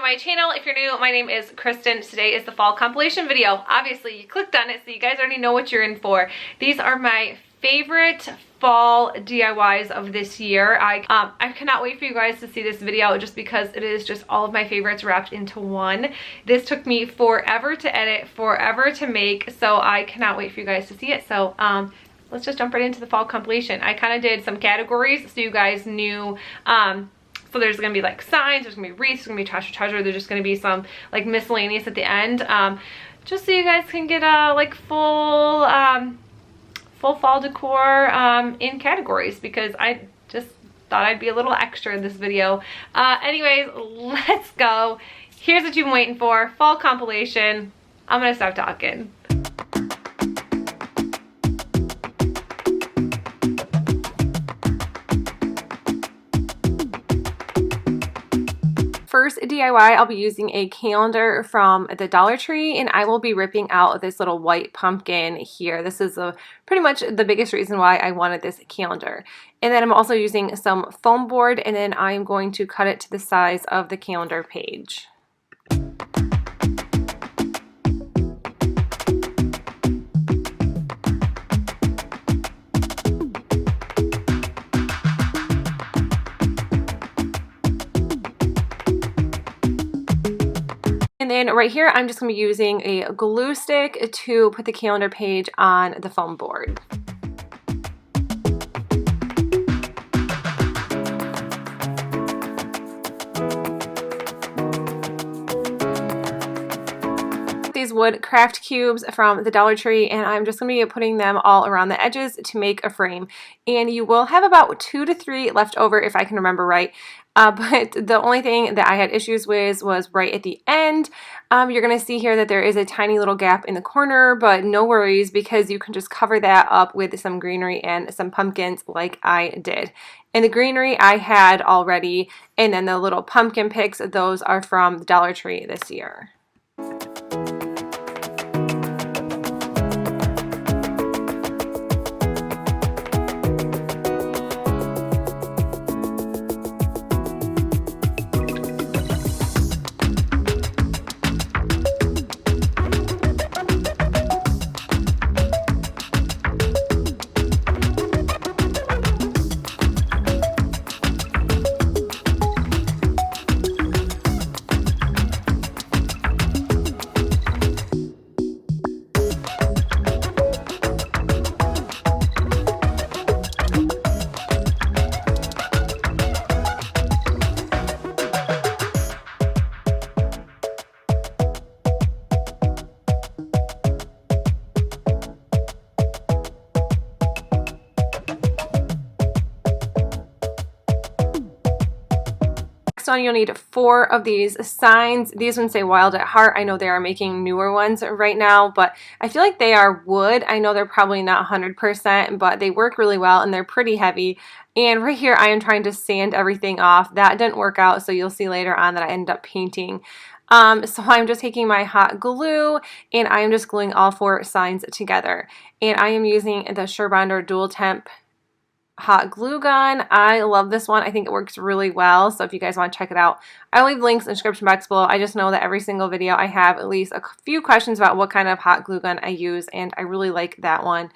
my channel. If you're new, my name is Kristen. Today is the fall compilation video. Obviously, you clicked on it, so you guys already know what you're in for. These are my favorite fall DIYs of this year. I cannot wait for you guys to see this video just because it is just all of my favorites wrapped into one. This took me forever to edit, forever to make, so I cannot wait for you guys to see it. So let's just jump right into the fall compilation. I kind of did some categories so you guys knew. So there's gonna be like signs, there's gonna be wreaths, there's gonna be trash or treasure, there's just gonna be some like miscellaneous at the end, just so you guys can get a like full fall decor in categories, because I just thought I'd be a little extra in this video. Anyways, let's go. Here's what you've been waiting for, fall compilation. I'm gonna stop talking. First DIY, I'll be using a calendar from the Dollar Tree, and I will be ripping out this little white pumpkin here. This is pretty much the biggest reason why I wanted this calendar. And then I'm also using some foam board, and then I'm going to cut it to the size of the calendar page. And then right here, I'm just going to be using a glue stick to put the calendar page on the foam board. These wood craft cubes from the Dollar Tree, and I'm just going to be putting them all around the edges to make a frame. And you will have about 2 to 3 left over if I can remember right. But the only thing that I had issues with was right at the end. You're going to see here that there is a tiny little gap in the corner, but no worries, because you can just cover that up with some greenery and some pumpkins like I did. And the greenery I had already, and then the little pumpkin picks, those are from the Dollar Tree this year. On, you'll need 4 of these signs. These ones say Wild at Heart. I know they are making newer ones right now, but I feel like they are wood. I know they're probably not 100%, but they work really well and they're pretty heavy. And right here I am trying to sand everything off. That didn't work out, so you'll see later on that I ended up painting. So I'm just taking my hot glue and I am just gluing all 4 signs together. And I am using the surebinder dual temp hot glue gun. I love this one. I think it works really well. So if you guys want to check it out, I'll leave links in the description box below. I just know that every single video I have at least a few questions about what kind of hot glue gun I use, and I really like that one.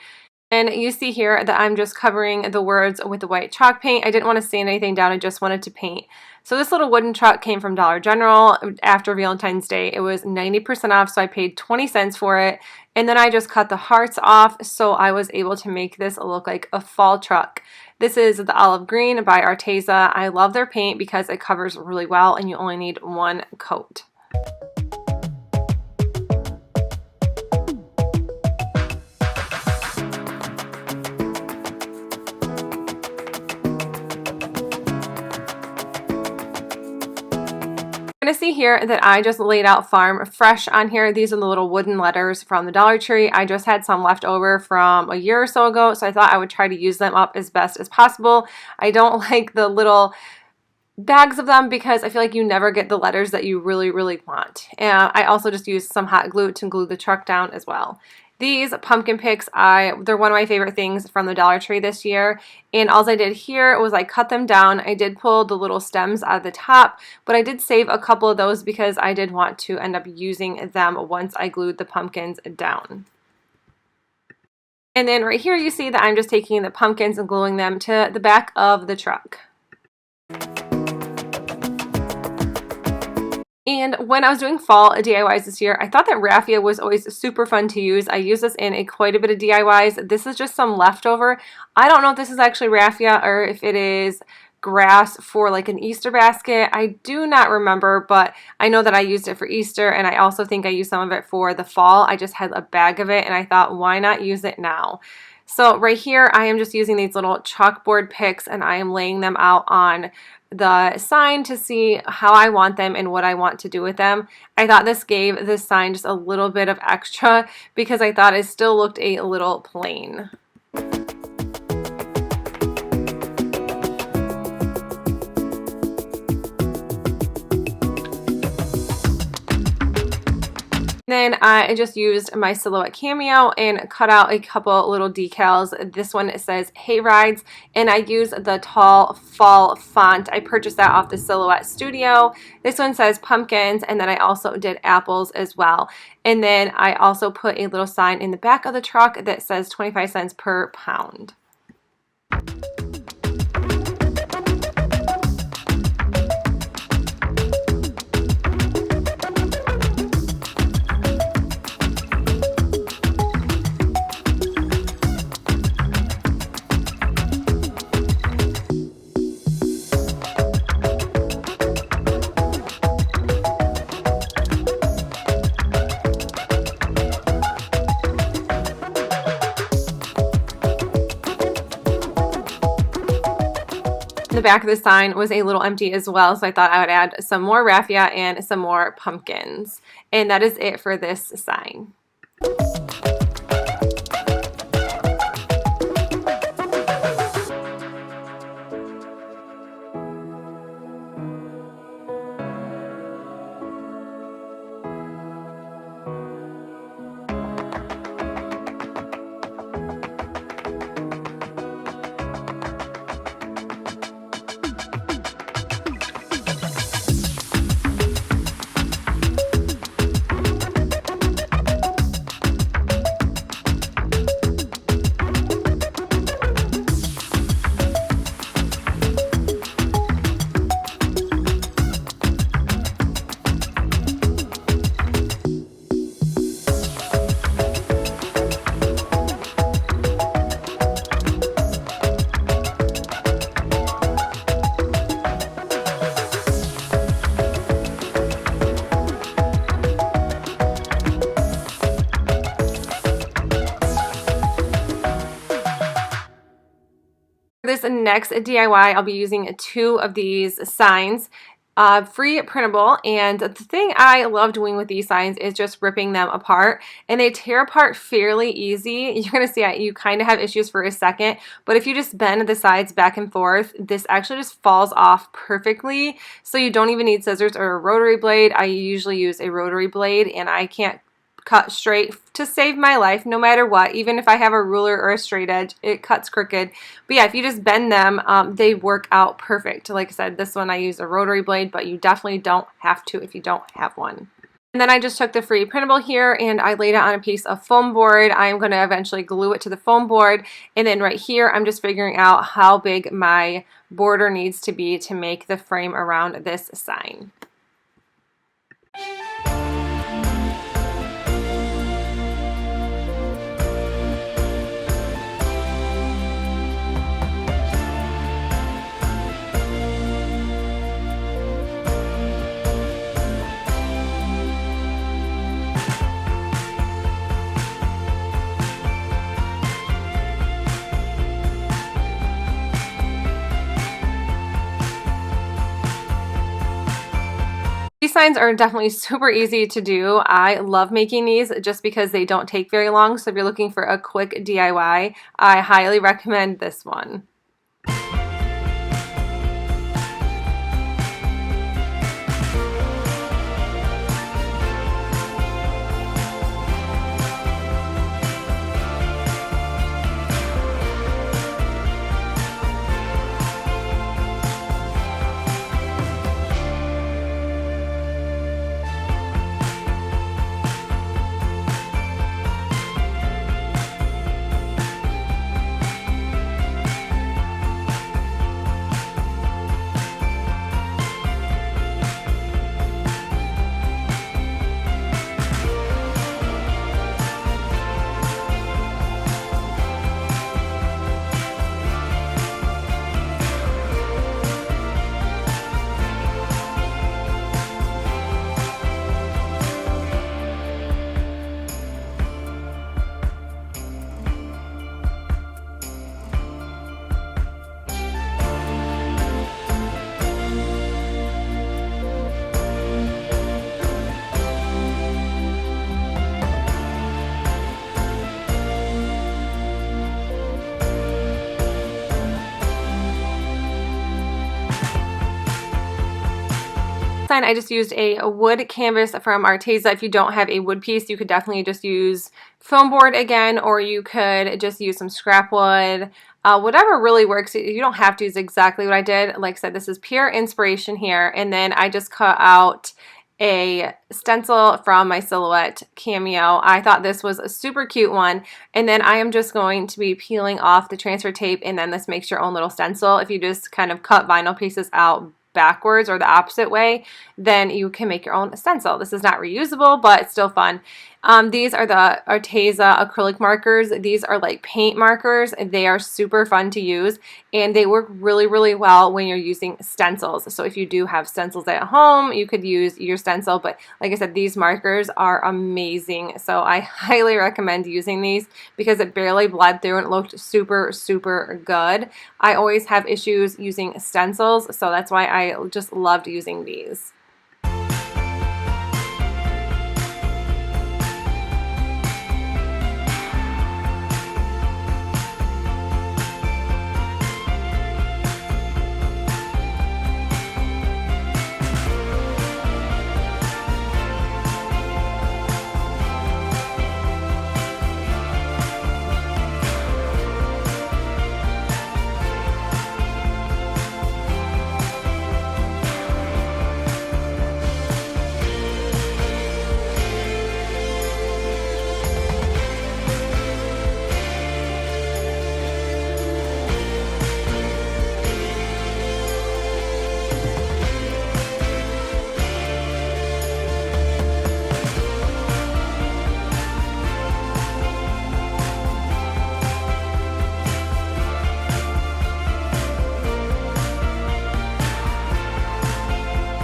And you see here that I'm just covering the words with the white chalk paint. I didn't want to sand anything down. I just wanted to paint. So this little wooden truck came from Dollar General after Valentine's Day. It was 90% off, so I paid 20 cents for it. And then I just cut the hearts off, so I was able to make this look like a fall truck. This is the Olive Green by Arteza. I love their paint because it covers really well and you only need 1 coat. You're going to see here that I just laid out Farm Fresh on here. These are the little wooden letters from the Dollar Tree. I just had some left over from a year or so ago, so I thought I would try to use them up as best as possible. I don't like the little bags of them because I feel like you never get the letters that you really want. And I also just used some hot glue to glue the truck down as well. These pumpkin picks, they're one of my favorite things from the Dollar Tree this year. And all I did here was I cut them down. I did pull the little stems out of the top, but I did save a couple of those because I did want to end up using them once I glued the pumpkins down. And then right here you see that I'm just taking the pumpkins and gluing them to the back of the truck. And when I was doing fall DIYs this year, I thought that raffia was always super fun to use. I use this in quite a bit of DIYs. This is just some leftover. I don't know if this is actually raffia or if it is grass for like an Easter basket. I do not remember, but I know that I used it for Easter, and I also think I used some of it for the fall. I just had a bag of it and I thought, why not use it now? So right here I am just using these little chalkboard picks and I am laying them out on the sign to see how I want them and what I want to do with them. I thought this gave this sign just a little bit of extra because I thought it still looked a little plain. Then I just used my Silhouette Cameo and cut out a couple little decals. This one says Hay Rides, and I used the tall fall font. I purchased that off the Silhouette Studio. This one says pumpkins, and then I also did apples as well. And then I also put a little sign in the back of the truck that says 25 cents per pound. The back of the sign was a little empty as well, so I thought I would add some more raffia and some more pumpkins. And that is it for this sign. This next DIY, I'll be using two of these signs, free printable, and the thing I love doing with these signs is just ripping them apart, and they tear apart fairly easy. You're going to see you kind of have issues for a second, but if you just bend the sides back and forth, this actually just falls off perfectly, so you don't even need scissors or a rotary blade. I usually use a rotary blade, and I can't cut straight to save my life no matter what. Even if I have a ruler or a straight edge, it cuts crooked. But yeah, if you just bend them, they work out perfect. Like I said, this one I use a rotary blade, but you definitely don't have to if you don't have one. And then I just took the free printable here and I laid it on a piece of foam board. I'm going to eventually glue it to the foam board, and then right here I'm just figuring out how big my border needs to be to make the frame around this sign. These signs are definitely super easy to do. I love making these just because they don't take very long. So if you're looking for a quick DIY, I highly recommend this one. sign, I just used a wood canvas from Arteza. If you don't have a wood piece, you could definitely just use foam board again, or you could just use some scrap wood. Whatever really works. You don't have to use exactly what I did. Like I said, this is pure inspiration here. And then I just cut out a stencil from my Silhouette Cameo. I thought this was a super cute one. And then I am just going to be peeling off the transfer tape, and then this makes your own little stencil. If you just kind of cut vinyl pieces out backwards or the opposite way, then you can make your own stencil. This is not reusable, but it's still fun. These are the Arteza acrylic markers. These are like paint markers. They are super fun to use, and they work really, really well when you're using stencils. So if you do have stencils at home, you could use your stencil, but like I said, these markers are amazing. So I highly recommend using these because it barely bled through and it looked super, super good. I always have issues using stencils, so that's why I just loved using these.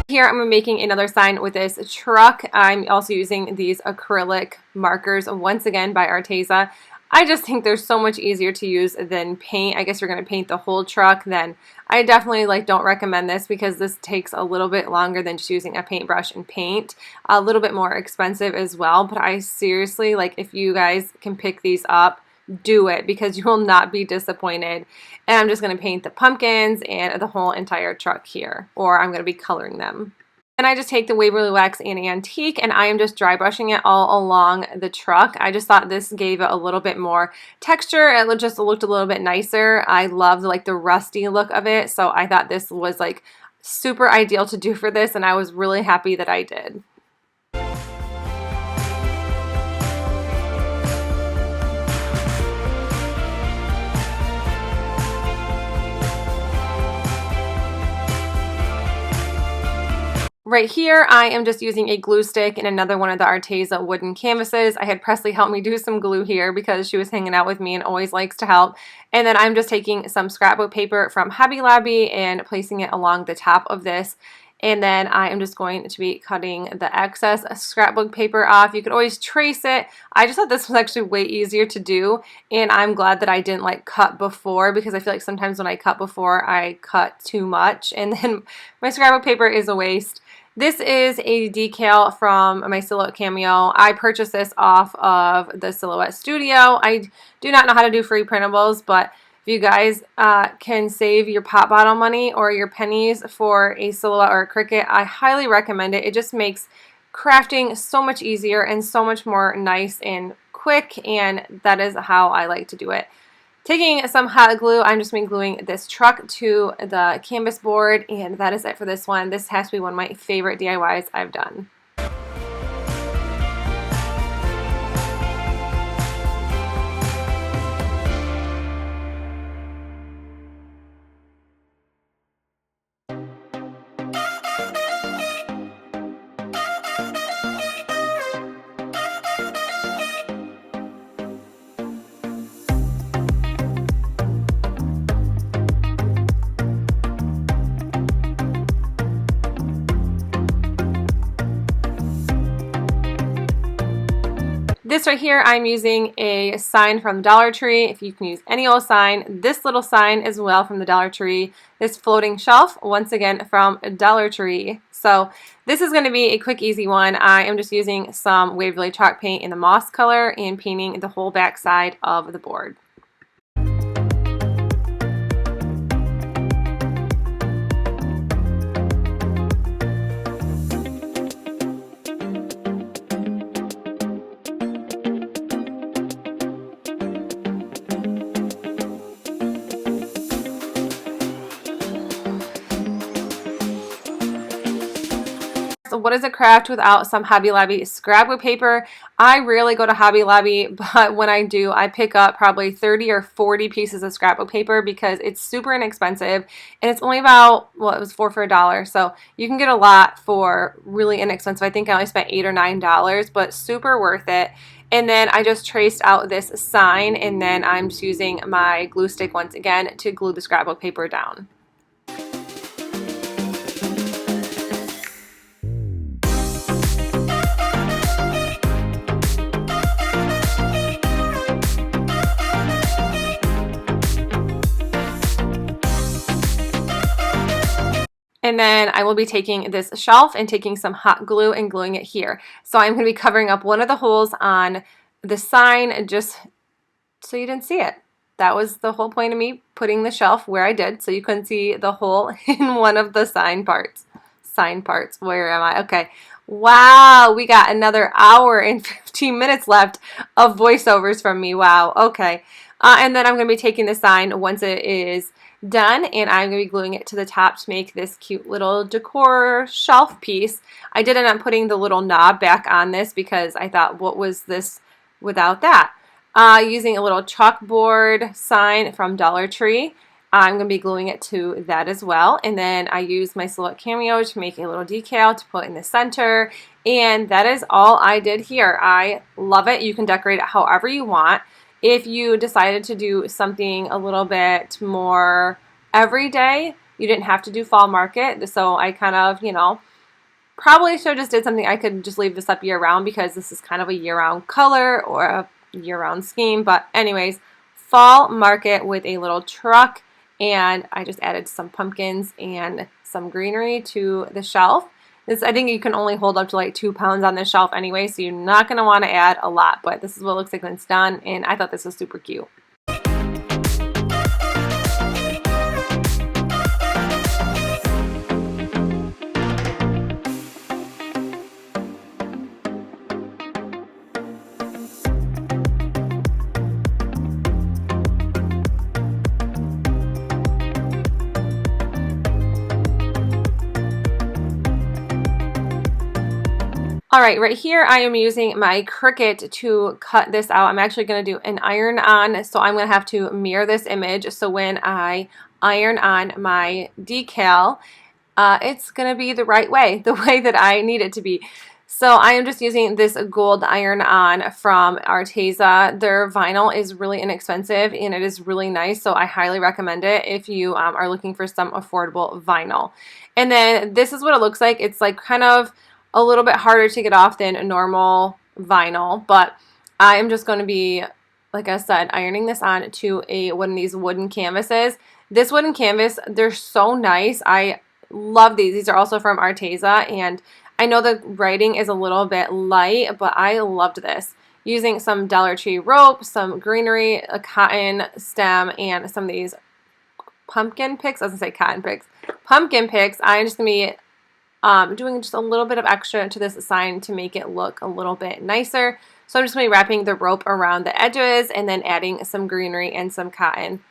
Here I'm making another sign with this truck. I'm also using these acrylic markers, once again by Arteza. I just think they're so much easier to use than paint. I guess you're going to paint the whole truck, then I definitely don't recommend this because this takes a little bit longer than just using a paintbrush and paint. A little bit more expensive as well, but I seriously, if you guys can pick these up, do it because you will not be disappointed. And I'm just going to paint the pumpkins and the whole entire truck here, or I'm going to be coloring them. And I just take the Waverly Wax and Antique, and I am just dry brushing it all along the truck. I just thought this gave it a little bit more texture. It just looked a little bit nicer. I loved the rusty look of it, so I thought this was super ideal to do for this, and I was really happy that I did. Right here, I am just using a glue stick and another one of the Arteza wooden canvases. I had Presley help me do some glue here because she was hanging out with me and always likes to help. And then I'm just taking some scrapbook paper from Hobby Lobby and placing it along the top of this. And then I am just going to be cutting the excess scrapbook paper off. You could always trace it. I just thought this was actually way easier to do, and I'm glad that I didn't cut before, because I feel like sometimes when I cut before, I cut too much, and then my scrapbook paper is a waste. This is a decal from my Silhouette Cameo. I purchased this off of the Silhouette Studio. I do not know how to do free printables, but if you guys can save your pop bottle money or your pennies for a Silhouette or a Cricut, I highly recommend it. It just makes crafting so much easier and so much more nice and quick, and that is how I like to do it. Taking some hot glue, I'm just gluing this truck to the canvas board, and that is it for this one. This has to be one of my favorite DIYs I've done. This right here, I'm using a sign from Dollar Tree. If you can use any old sign, this little sign as well from the Dollar Tree. This floating shelf, once again from Dollar Tree. So this is going to be a quick, easy one. I am just using some Waverly chalk paint in the moss color and painting the whole back side of the board. what is a craft without some Hobby Lobby scrapbook paper? I rarely go to Hobby Lobby, but when I do, I pick up probably 30 or 40 pieces of scrapbook paper because it's super inexpensive, and it's only about, well, it was 4 for $1, so you can get a lot for really inexpensive. I think I only spent $8 or $9, but super worth it. And then I just traced out this sign, and then I'm just using my glue stick once again to glue the scrapbook paper down. And then I will be taking this shelf and taking some hot glue and gluing it here. So I'm going to be covering up one of the holes on the sign just so you didn't see it. That was the whole point of me putting the shelf where I did, so you couldn't see the hole in one of the sign parts. Sign parts, where am I? Okay. Wow, we got another hour and 15 minutes left of voiceovers from me. Wow, okay. And then I'm going to be taking the sign once it is done, and I'm going to be gluing it to the top to make this cute little decor shelf piece. I did end up putting the little knob back on this because I thought, what was this without that? Using a little chalkboard sign from Dollar Tree. I'm going to be gluing it to that as well. And then I use my Silhouette Cameo to make a little decal to put in the center. And that is all I did here. I love it. You can decorate it however you want. If you decided to do something a little bit more everyday, you didn't have to do fall market. So I kind of, you know, probably should have just did something. I could just leave this up year round because this is kind of a year-round color or a year-round scheme. But anyways, fall market with a little truck, and I just added some pumpkins and some greenery to the shelf. I think you can only hold up to like 2 pounds on this shelf anyway, so you're not going to want to add a lot, but this is what it looks like when it's done, and I thought this was super cute. Alright, right here I am using my Cricut to cut this out. I'm actually going to do an iron on, so I'm going to have to mirror this image. So when I iron on my decal, it's going to be the right way, the way that I need it to be. So I am just using this gold iron on from Arteza. Their vinyl is really inexpensive and it is really nice, so I highly recommend it if you are looking for some affordable vinyl. And then this is what it looks like. It's like kind of a little bit harder to get off than a normal vinyl, but I'm just going to be, like I said, ironing this on to one of these wooden canvases. This wooden canvas, they're so nice. I love these. These are also from Arteza, and I know the writing is a little bit light, but I loved this. Using some Dollar Tree rope, some greenery, a cotton stem, and some of these pumpkin picks. I was going to say cotton picks. Pumpkin picks. I'm just going to be doing just a little bit of extra to this sign to make it look a little bit nicer. So I'm just going to be wrapping the rope around the edges and then adding some greenery and some cotton.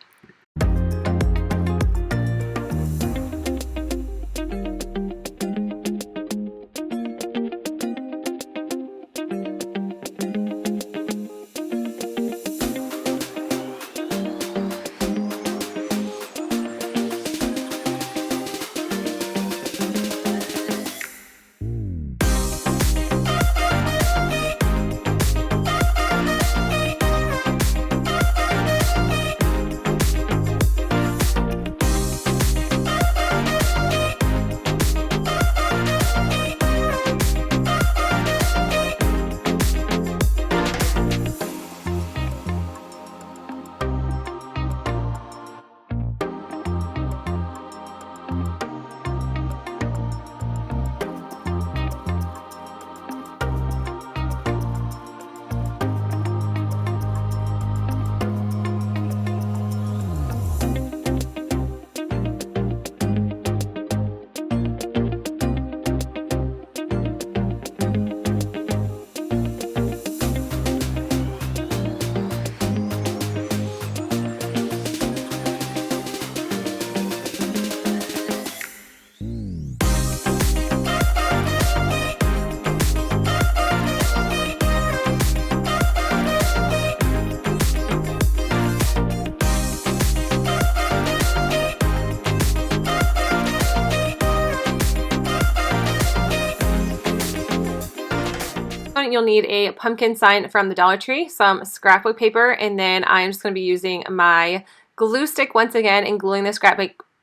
you'll need a pumpkin sign from the Dollar Tree, some scrapbook paper, and then I'm just going to be using my glue stick once again and gluing the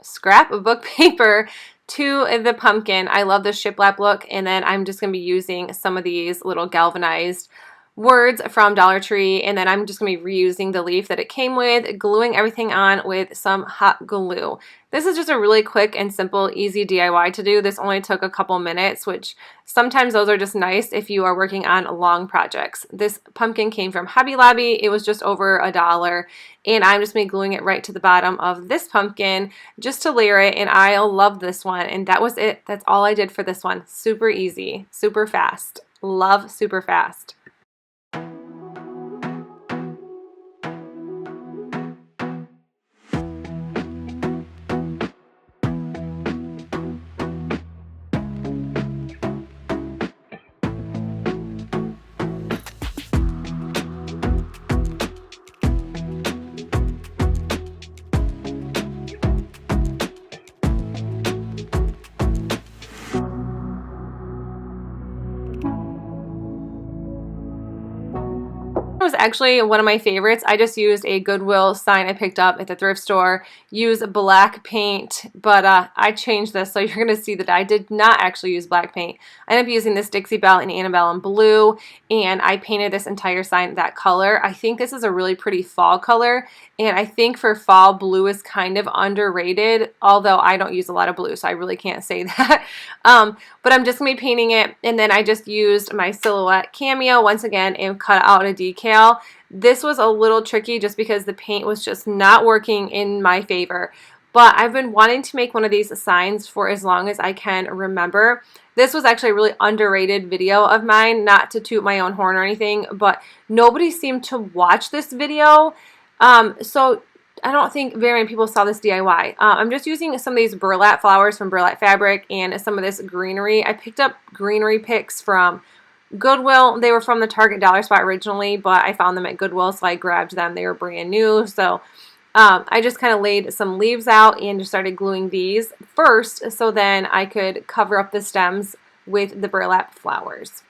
scrapbook paper to the pumpkin. I love the shiplap look, and then I'm just going to be using some of these little galvanized words from Dollar Tree, and then I'm just going to be reusing the leaf that it came with, gluing everything on with some hot glue. This is just a really quick and simple, easy DIY to do. This only took a couple minutes, which sometimes those are just nice if you are working on long projects. This pumpkin came from Hobby Lobby. It was just over $1, and I'm just going to be gluing it right to the bottom of this pumpkin just to layer it, and I love this one, and that was it. That's all I did for this one. Super easy, super fast. Love super fast. Was actually one of my favorites. I just used a Goodwill sign I picked up at the thrift store. Use black paint, but I changed this, so you're going to see that I did not actually use black paint. I ended up using this Dixie Belle and Annabelle in blue, and I painted this entire sign that color. I think this is a really pretty fall color, and I think for fall, blue is kind of underrated, although I don't use a lot of blue, so I really can't say that. But I'm just going to be painting it, and then I just used my Silhouette Cameo once again and cut out a decal. This was a little tricky just because the paint was just not working in my favor. But I've been wanting to make one of these signs for as long as I can remember. This was actually a really underrated video of mine, not to toot my own horn or anything, but nobody seemed to watch this video. So I don't think very many people saw this DIY. I'm just using some of these burlap flowers from Burlap Fabric and some of this greenery. I picked up greenery picks from Goodwill. They were from the Target dollar spot originally, but I found them at Goodwill, so I grabbed them. They were brand new. So I just kind of laid some leaves out and just started gluing these first, so then I could cover up the stems with the burlap flowers.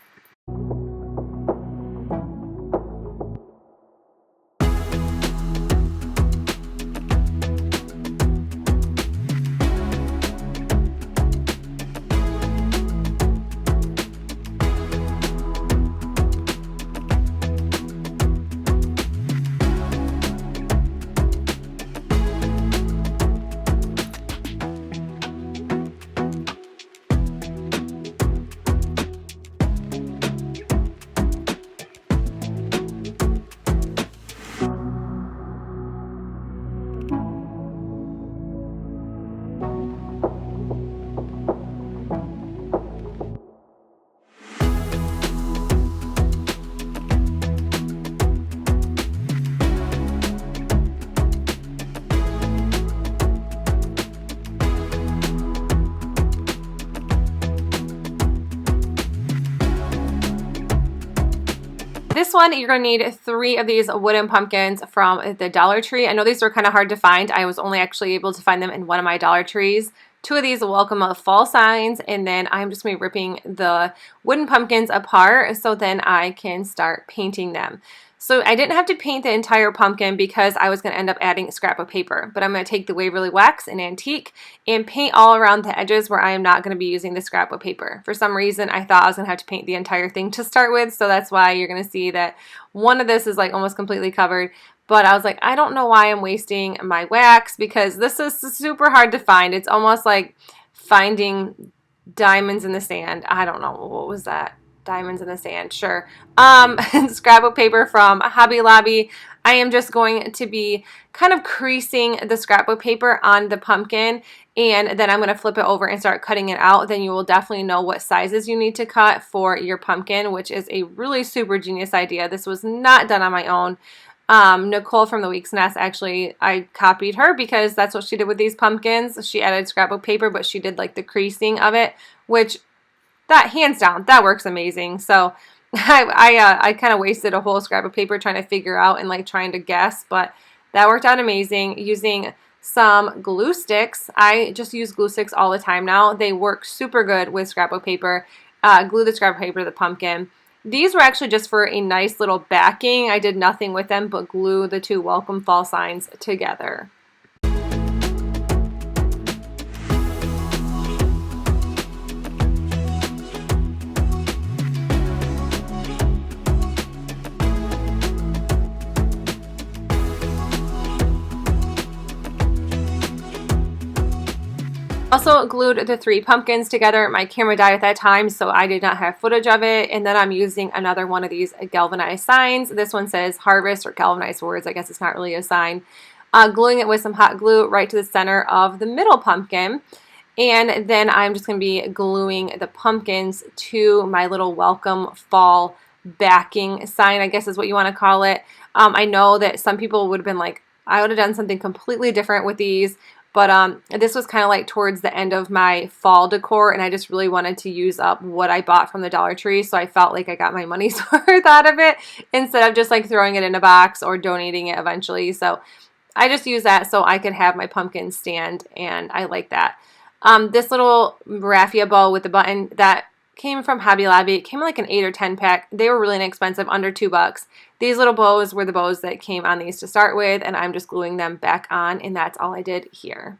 This one, you're going to need 3 of these wooden pumpkins from the Dollar Tree. I know these were kind of hard to find. I was only actually able to find them in one of my Dollar Trees. 2 of these will welcome fall signs, and then I'm just going to be ripping the wooden pumpkins apart so then I can start painting them. So I didn't have to paint the entire pumpkin because I was going to end up adding scrapbook paper, but I'm going to take the Waverly Wax and Antique and paint all around the edges where I am not going to be using the scrapbook paper. For some reason, I thought I was going to have to paint the entire thing to start with, so that's why you're going to see that one of this is like almost completely covered. But I was like, I don't know why I'm wasting my wax because this is super hard to find. It's almost like finding diamonds in the sand. I don't know. What was that? Diamonds in the sand, sure. Scrapbook paper from Hobby Lobby. I am just going to be kind of creasing the scrapbook paper on the pumpkin, and then I'm going to flip it over and start cutting it out. Then you will definitely know what sizes you need to cut for your pumpkin, which is a really super genius idea. This was not done on my own. Nicole from the Week's Nest, actually, I copied her because that's what she did with these pumpkins. She added scrapbook paper, but she did like the creasing of it, which that hands down, that works amazing. So I kind of wasted a whole scrap of paper trying to figure out and like trying to guess, but that worked out amazing. Using some glue sticks. I just use glue sticks all the time now. They work super good with scrapbook paper. Glue the scrapbook paper to the pumpkin. These were actually just for a nice little backing. I did nothing with them but glue the two welcome fall signs together. Also glued the 3 pumpkins together. My camera died at that time, so I did not have footage of it. And then I'm using another one of these galvanized signs. This one says harvest, or galvanized words. I guess it's not really a sign. Gluing it with some hot glue right to the center of the middle pumpkin. And then I'm just going to be gluing the pumpkins to my little welcome fall backing sign, I guess is what you want to call it. I know that some people would have been like, I would have done something completely different with these. But this was kind of like towards the end of my fall decor, and I just really wanted to use up what I bought from the Dollar Tree, so I felt like I got my money's worth out of it instead of just like throwing it in a box or donating it eventually. So I just used that so I could have my pumpkin stand, and I like that. This little raffia bow with the button that came from Hobby Lobby. It came in like an 8 or 10 pack. They were really inexpensive, under $2. These little bows were the bows that came on these to start with, and I'm just gluing them back on, and that's all I did here.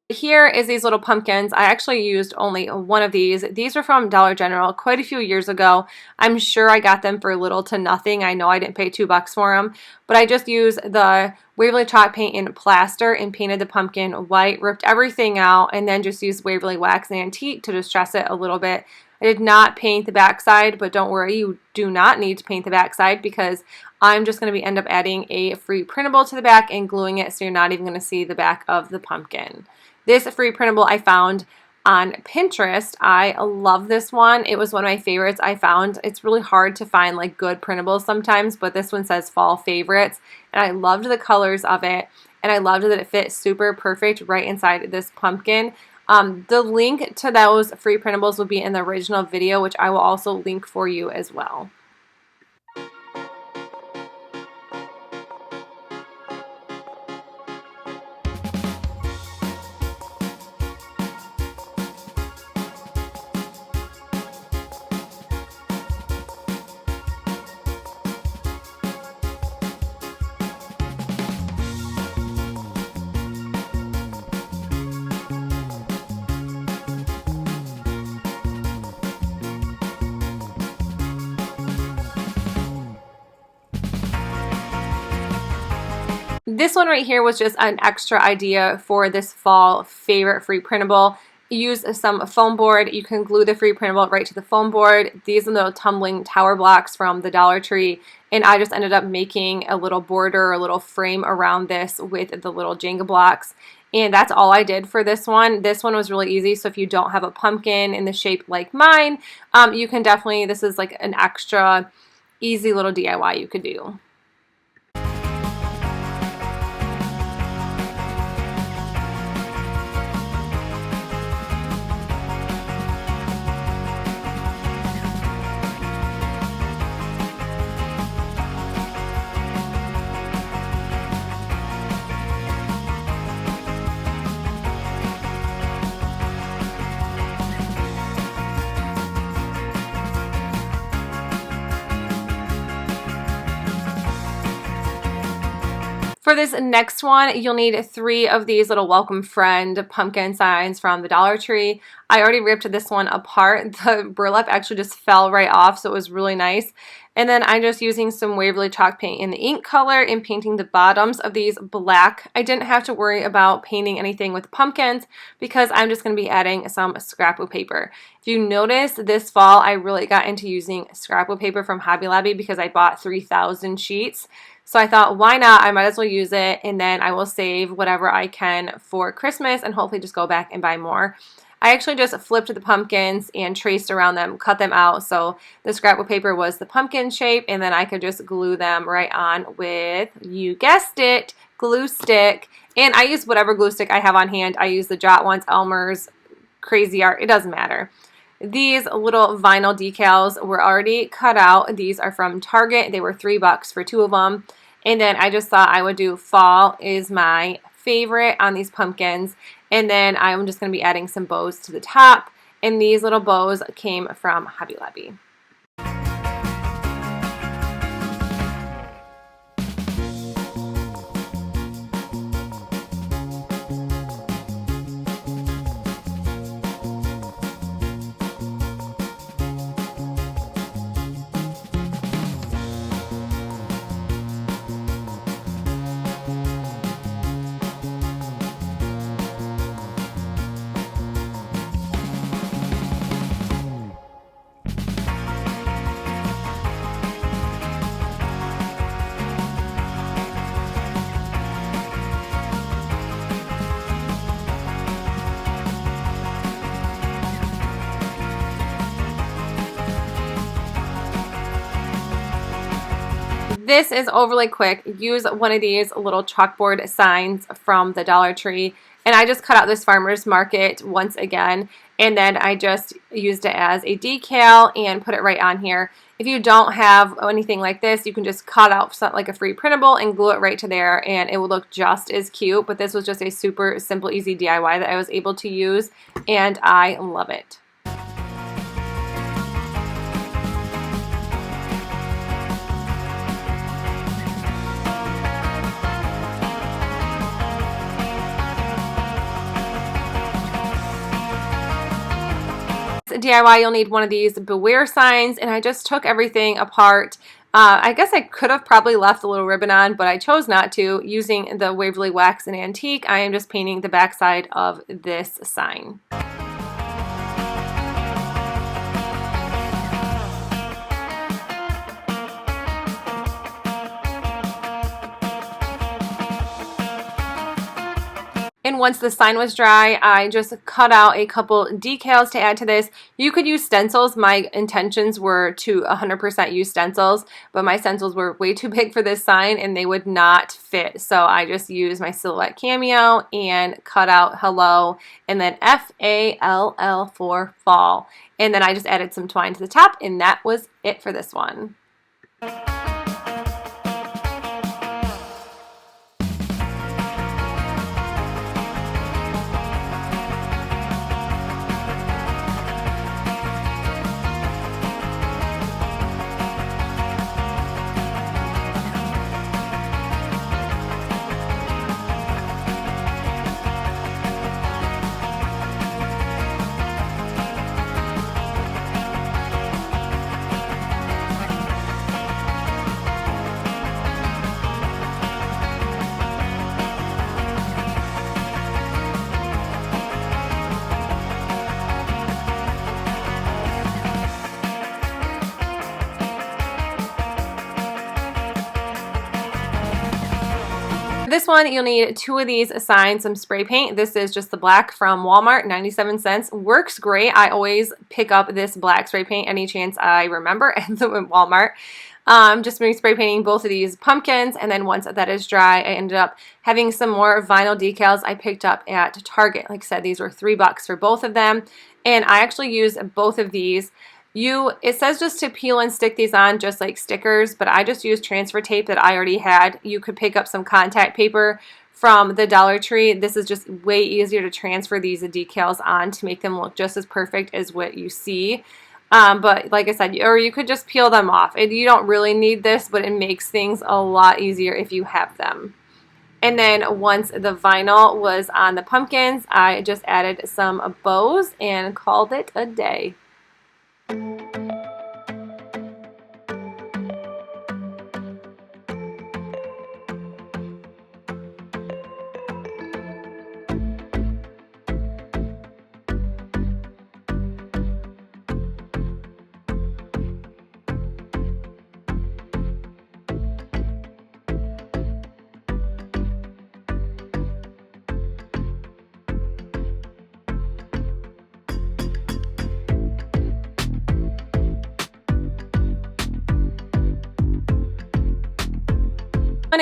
Here is these little pumpkins. I actually used only one of these. These were from Dollar General quite a few years ago. I'm sure I got them for little to nothing. I know I didn't pay $2 for them, but I just used the Waverly chalk paint and plaster and painted the pumpkin white, ripped everything out, and then just used Waverly Wax and Antique to distress it a little bit. I did not paint the backside, but don't worry, you do not need to paint the backside because I'm just going to end up adding a free printable to the back and gluing it so you're not even going to see the back of the pumpkin. This free printable I found on Pinterest. I love this one. It was one of my favorites I found. It's really hard to find like good printables sometimes, but this one says fall favorites, and I loved the colors of it, and I loved that it fit super perfect right inside this pumpkin. The link to those free printables will be in the original video, which I will also link for you as well. This one right here was just an extra idea for this fall favorite free printable. Use some foam board. You can glue the free printable right to the foam board. These are little tumbling tower blocks from the Dollar Tree, and I just ended up making a little border, a little frame around this with the little Jenga blocks. And that's all I did for this one. This one was really easy, so if you don't have a pumpkin in the shape like mine, you can definitely, this is like an extra easy little DIY you could do. For this next one, you'll need 3 of these little welcome friend pumpkin signs from the Dollar Tree. I already ripped this one apart. The burlap actually just fell right off, so it was really nice. And then I'm just using some Waverly chalk paint in the ink color and painting the bottoms of these black. I didn't have to worry about painting anything with pumpkins because I'm just going to be adding some scrapbook paper. If you notice, this fall I really got into using scrapbook paper from Hobby Lobby because I bought 3,000 sheets. So I thought, why not? I might as well use it, and then I will save whatever I can for Christmas and hopefully just go back and buy more. I actually just flipped the pumpkins and traced around them, cut them out, so the scrapbook paper was the pumpkin shape, and then I could just glue them right on with, you guessed it, glue stick. And I use whatever glue stick I have on hand. I use the Jot ones, Elmer's, Crazy Art, it doesn't matter. These little vinyl decals were already cut out. These are from Target. They were $3 for 2 of them. And then I just thought I would do fall is my favorite on these pumpkins. And then I'm just going to be adding some bows to the top. And these little bows came from Hobby Lobby. This is overly quick. Use one of these little chalkboard signs from the Dollar Tree. And I just cut out this farmer's market once again. And then I just used it as a decal and put it right on here. If you don't have anything like this, you can just cut out something like a free printable and glue it right to there, and it will look just as cute. But this was just a super simple, easy DIY that I was able to use, and I love it. DIY, you'll need one of these beware signs, and I just took everything apart. I guess I could have probably left the little ribbon on, but I chose not to. Using the Waverly Wax and Antique, I am just painting the back side of this sign. And once the sign was dry, I just cut out a couple decals to add to this. You could use stencils. My intentions were to 100% use stencils, but my stencils were way too big for this sign and they would not fit. So I just used my Silhouette Cameo and cut out hello and then FALL for fall. And then I just added some twine to the top, and that was it for this one. This one, you'll need 2 of these signs, some spray paint. This is just the black from Walmart, 97 cents. Works great. I always pick up this black spray paint any chance I remember at the Walmart. Just been spray painting both of these pumpkins, and then once that is dry, I ended up having some more vinyl decals I picked up at Target. Like I said, these were $3 for both of them, and I actually used both of these. It says just to peel and stick these on just like stickers, but I just used transfer tape that I already had. You could pick up some contact paper from the Dollar Tree. This is just way easier to transfer these decals on to make them look just as perfect as what you see. But like I said, or you could just peel them off. And you don't really need this, but it makes things a lot easier if you have them. And then once the vinyl was on the pumpkins, I just added some bows and called it a day.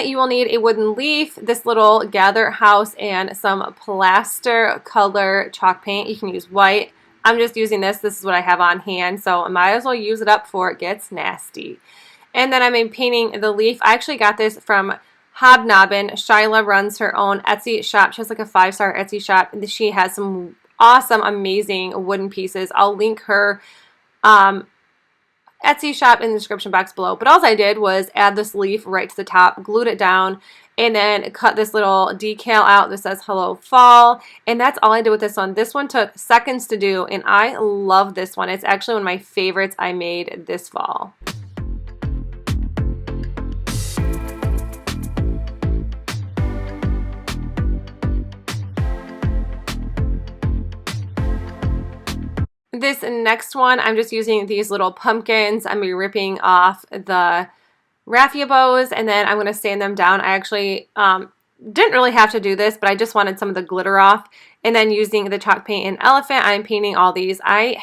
You will need a wooden leaf, this little gather house, and some plaster color chalk paint. You can use white. I'm just using this. This is what I have on hand, so I might as well use it up before it gets nasty. And then I'm painting the leaf. I actually got this from Hobknobin. Shyla runs her own Etsy shop. She has like a 5-star Etsy shop, and she has some awesome, amazing wooden pieces. I'll link her Etsy shop in the description box below. But all I did was add this leaf right to the top, glued it down, and then cut this little decal out that says Hello Fall. And that's all I did with this one. This one took seconds to do, and I love this one. It's actually one of my favorites I made this fall. This next one, I'm just using these little pumpkins. I'm going to be ripping off the raffia bows, and then I'm going to sand them down. I actually didn't really have to do this, but I just wanted some of the glitter off. And then using the chalk paint and elephant, I'm painting all these. I'm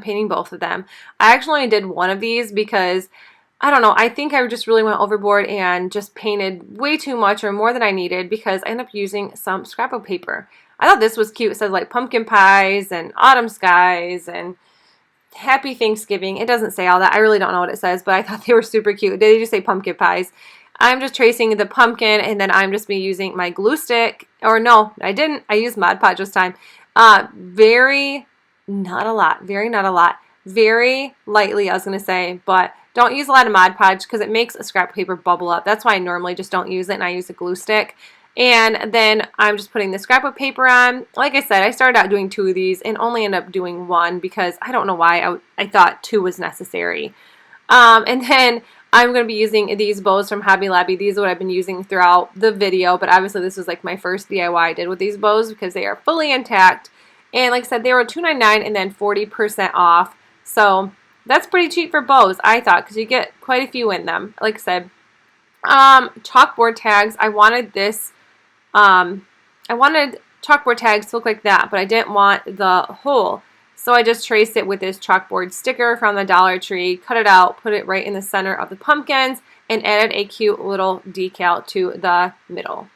painting both of them. I actually did one of these because, I don't know, I think I just really went overboard and just painted way too much or more than I needed because I ended up using some scrapbook paper. I thought this was cute. It says like pumpkin pies and autumn skies and happy Thanksgiving. It doesn't say all that. I really don't know what it says, but I thought they were super cute. They just say pumpkin pies. I'm just tracing the pumpkin, and then I'm just be using my glue stick. Or no, I didn't. I used Mod Podge this time. Very not a lot. Very lightly, I was going to say, but don't use a lot of Mod Podge because it makes a scrap paper bubble up. That's why I normally just don't use it, and I use a glue stick. And then I'm just putting the scrapbook paper on. Like I said, I started out doing 2 of these and only ended up doing 1 because I don't know why I thought 2 was necessary. And then I'm going to be using these bows from Hobby Lobby. These are what I've been using throughout the video, but obviously this was like my first DIY I did with these bows because they are fully intact. And like I said, they were $2.99 and then 40% off. So that's pretty cheap for bows, I thought, because you get quite a few in them. Like I said, chalkboard tags. I wanted this. I wanted chalkboard tags to look like that, but I didn't want the hole. So I just traced it with this chalkboard sticker from the Dollar Tree, cut it out, put it right in the center of the pumpkins, and added a cute little decal to the middle.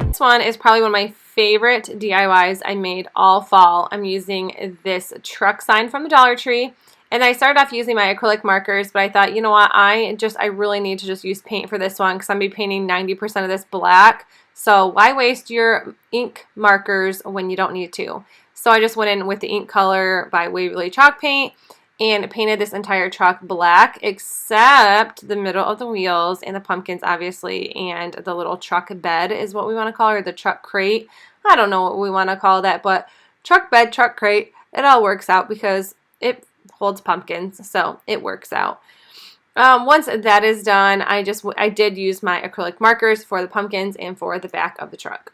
This one is probably one of my favorite DIYs I made all fall. I'm using this truck sign from the Dollar Tree, and I started off using my acrylic markers, but I thought, you know what, I really need to just use paint for this one because I'm going to be painting 90% of this black, so why waste your ink markers when you don't need to? So I just went in with the ink color by Waverly chalk paint and painted this entire truck black except the middle of the wheels and the pumpkins, obviously, and the little truck bed is what we want to call it, or the truck crate. I don't know what we want to call that, but truck bed, truck crate, it all works out because it holds pumpkins, so it works out. Once that is done, I did use my acrylic markers for the pumpkins and for the back of the truck.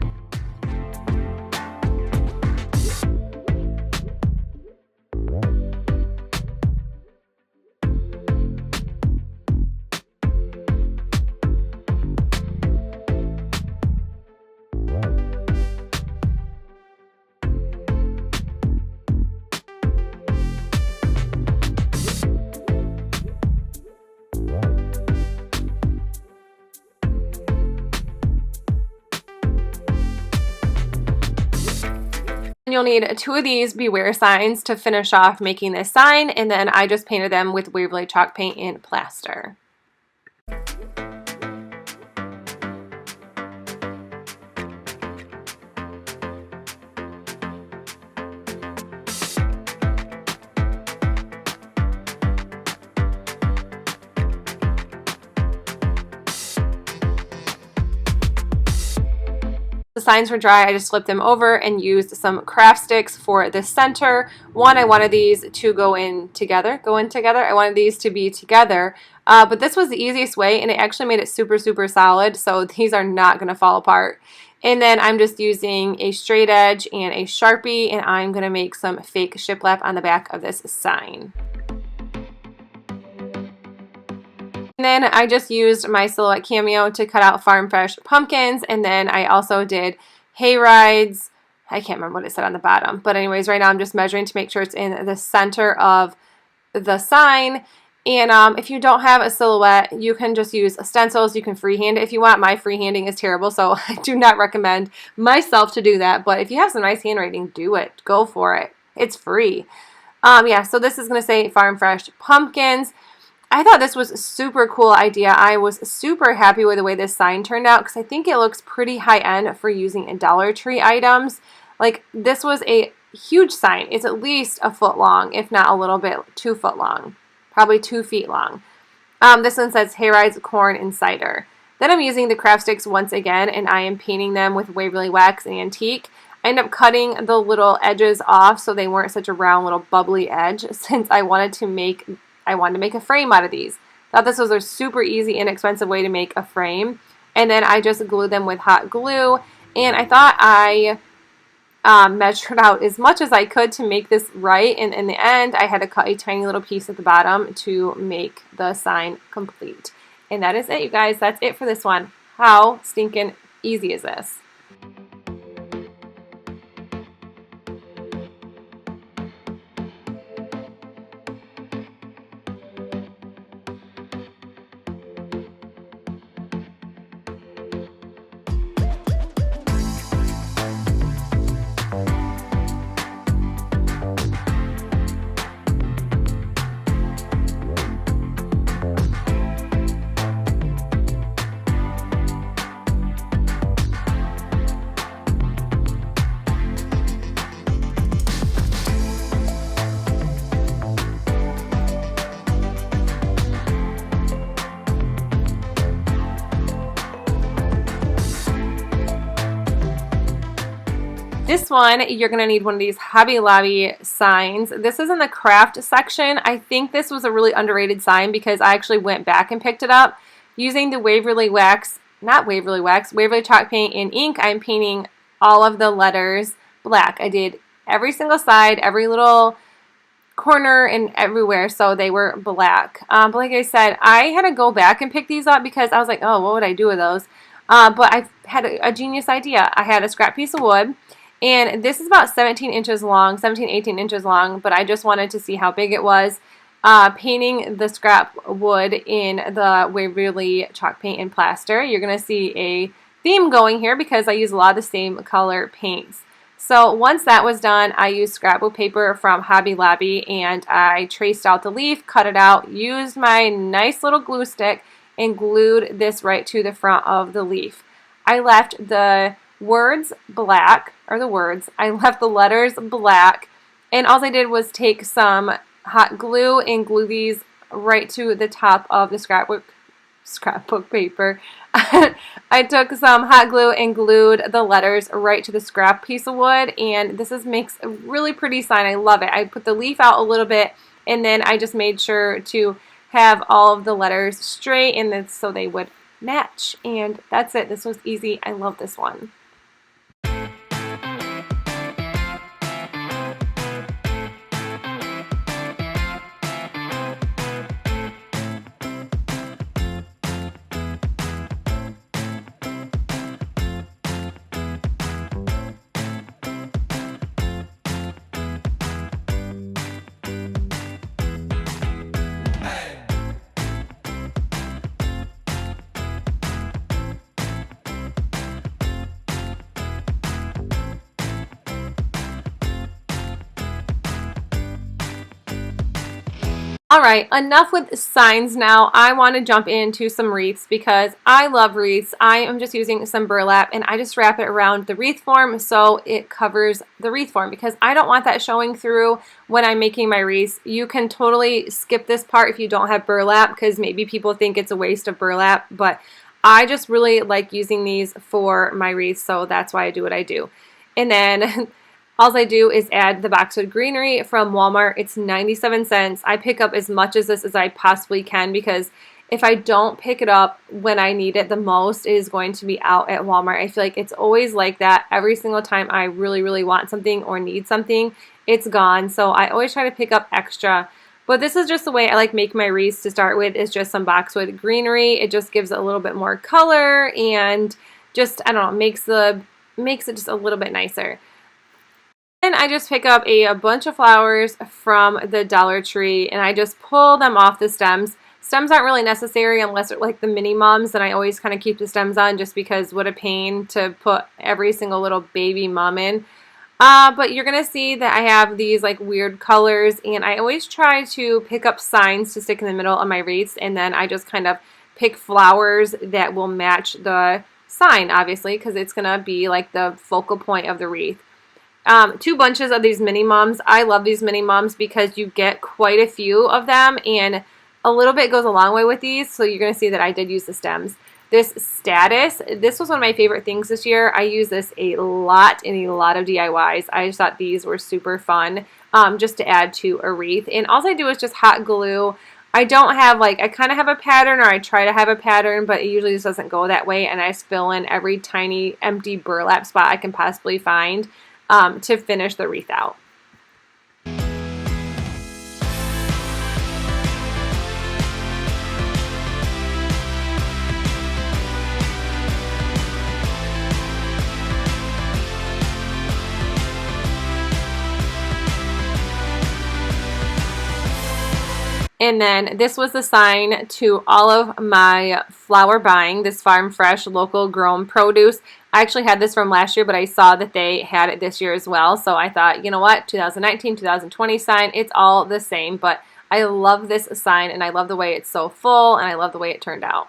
You'll need 2 of these Beware signs to finish off making this sign, and then I just painted them with Waverly chalk paint and plaster. The signs were dry, I just flipped them over and used some craft sticks for the center. One, I wanted these to go in together. I wanted these to be together, but this was the easiest way, and it actually made it super, super solid, so these are not going to fall apart. And then I'm just using a straight edge and a Sharpie, and I'm going to make some fake shiplap on the back of this sign. And then I just used my Silhouette Cameo to cut out farm fresh pumpkins, and then I also did hay rides. I can't remember what it said on the bottom, but anyways, right now I'm just measuring to make sure it's in the center of the sign. And if you don't have a silhouette, you can just use stencils. You can freehand it if you want. My freehanding is terrible, so I do not recommend myself to do that, but if you have some nice handwriting, do it. Go for it. It's free. Yeah, so this is going to say farm fresh pumpkins. I thought this was a super cool idea. I was super happy with the way this sign turned out because I think it looks pretty high-end for using in Dollar Tree items. Like, this was a huge sign. It's at least a foot long, if not a little bit 2 foot long. Probably 2 feet long. This one says hay rides, corn, and cider. Then I'm using the craft sticks once again, and I am painting them with Waverly Wax and Antique. I ended up cutting the little edges off so they weren't such a round little bubbly edge since I wanted to make a frame out of these. Thought this was a super easy, inexpensive way to make a frame. And then I just glued them with hot glue. And I thought I measured out as much as I could to make this right. And in the end, I had to cut a tiny little piece at the bottom to make the sign complete. And that is it, you guys. That's it for this one. How stinking easy is this? This one, you're going to need one of these Hobby Lobby signs. This is in the craft section. I think this was a really underrated sign because I actually went back and picked it up. Using the Waverly chalk paint and ink, I'm painting all of the letters black. I did every single side, every little corner, and everywhere, so they were black. But like I said, I had to go back and pick these up because I was like, oh, what would I do with those? But I had a genius idea. I had a scrap piece of wood. And this is about 18 inches long, but I just wanted to see how big it was. Painting the scrap wood in the Waverly chalk paint and plaster. You're going to see a theme going here because I use a lot of the same color paints. So once that was done, I used scrapbook paper from Hobby Lobby and I traced out the leaf, cut it out, used my nice little glue stick, and glued this right to the front of the leaf. I left the words black, I left the letters black, and all I did was take some hot glue and glue these right to the top of the scrapbook paper. I took some hot glue and glued the letters right to the scrap piece of wood, and this makes a really pretty sign. I love it. I put the leaf out a little bit, and then I just made sure to have all of the letters straight and so they would match, and that's it. This was easy. I love this one. Alright, enough with signs now. I want to jump into some wreaths because I love wreaths. I am just using some burlap and I just wrap it around the wreath form so it covers the wreath form because I don't want that showing through when I'm making my wreaths. You can totally skip this part if you don't have burlap because maybe people think it's a waste of burlap, but I just really like using these for my wreaths, so that's why I do what I do. And then all I do is add the boxwood greenery from Walmart. It's 97 cents. I pick up as much of this as I possibly can because if I don't pick it up when I need it the most, it is going to be out at Walmart. I feel like it's always like that. Every single time I really, really want something or need something, it's gone. So I always try to pick up extra. But this is just the way I like make my wreaths to start with, is just some boxwood greenery. It just gives it a little bit more color and just, I don't know, makes it just a little bit nicer. And I just pick up a bunch of flowers from the Dollar Tree and I just pull them off the stems. Stems aren't really necessary unless they're like the mini mums, and I always kind of keep the stems on just because what a pain to put every single little baby mum in. But you're going to see that I have these like weird colors, and I always try to pick up signs to stick in the middle of my wreaths, and then I just kind of pick flowers that will match the sign, obviously, because it's going to be like the focal point of the wreath. 2 bunches of these mini mums. I love these mini mums because you get quite a few of them, and a little bit goes a long way with these, so you're going to see that I did use the stems. This status, this was one of my favorite things this year. I use this a lot in a lot of DIYs. I just thought these were super fun just to add to a wreath. And all I do is just hot glue. I don't have like, I kind of have a pattern, or I try to have a pattern, but it usually just doesn't go that way. And I just fill in every tiny empty burlap spot I can possibly find to finish the wreath out. And then this was the sign to all of my flower buying, this Farm Fresh local grown produce. I actually had this from last year, but I saw that they had it this year as well. So I thought, you know what, 2019, 2020 sign, it's all the same. But I love this sign, and I love the way it's so full, and I love the way it turned out.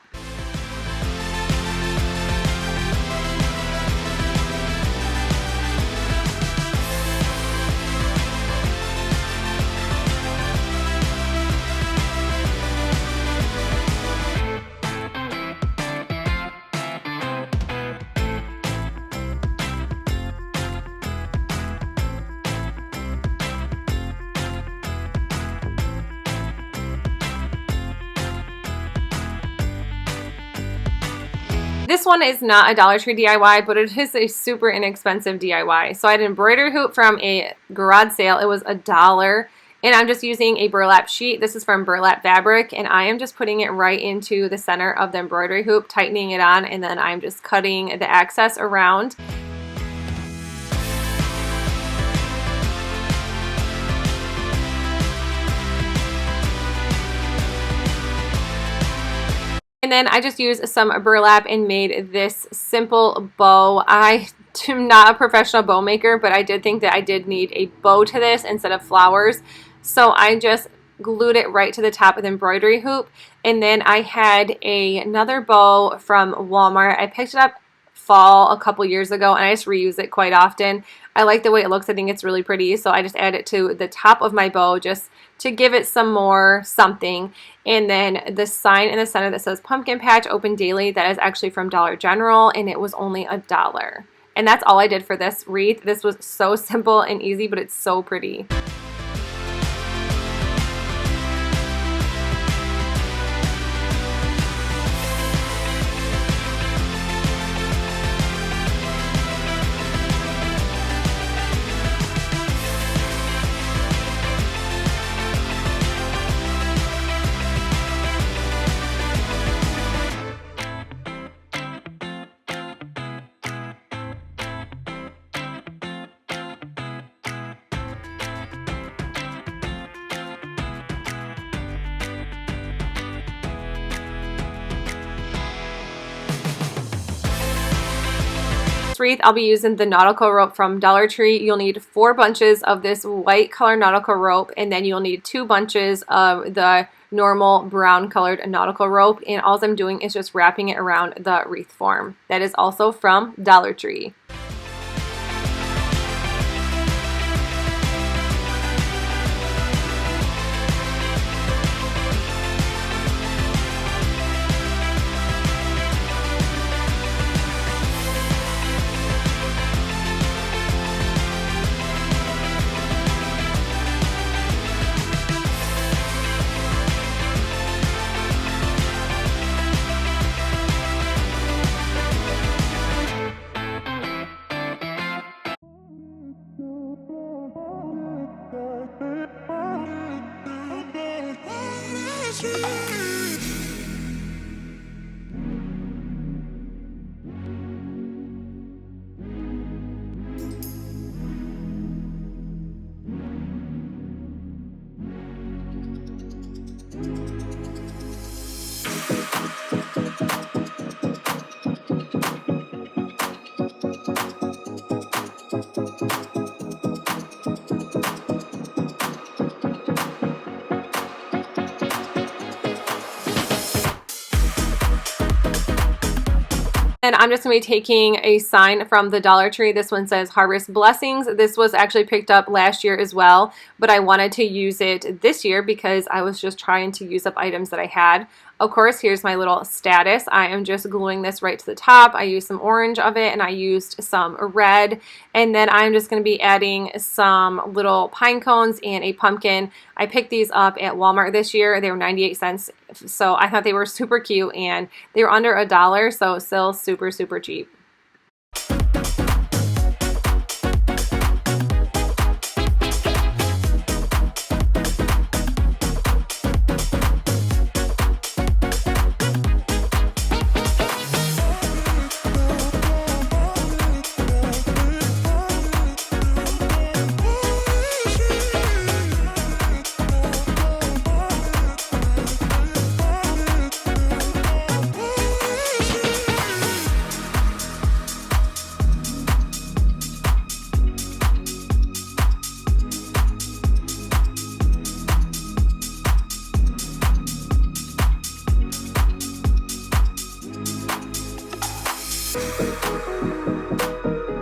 This one is not a Dollar Tree DIY, but it is a super inexpensive DIY. So I had an embroidery hoop from a garage sale. It was $1, and I'm just using a burlap sheet. This is from Burlap Fabric, and I am just putting it right into the center of the embroidery hoop, tightening it on, and then I'm just cutting the excess around. And then I just used some burlap and made this simple bow. I am not a professional bow maker, but I did think that I did need a bow to this instead of flowers. So I just glued it right to the top of the embroidery hoop. And then I had another bow from Walmart. I picked it up fall a couple years ago, and I just reuse it quite often. I like the way it looks. I think it's really pretty, so I just add it to the top of my bow just to give it some more something. And then the sign in the center that says Pumpkin Patch open daily, that is actually from Dollar General, and it was only $1. And that's all I did for this wreath. This was so simple and easy, but it's so pretty. wreath, I'll be using the nautical rope from Dollar Tree. You'll need 4 bunches of this white color nautical rope, and then you'll need 2 bunches of the normal brown colored nautical rope, and all I'm doing is just wrapping it around the wreath form. That is also from Dollar Tree. And I'm just going to be taking a sign from the Dollar Tree. This one says Harvest Blessings. This was actually picked up last year as well, but I wanted to use it this year because I was just trying to use up items that I had. Of course, here's my little status. I am just gluing this right to the top. I used some orange of it and I used some red. And then I'm just going to be adding some little pine cones and a pumpkin. I picked these up at Walmart this year. They were 98 cents. So I thought they were super cute and they were under $1, so still super, super cheap.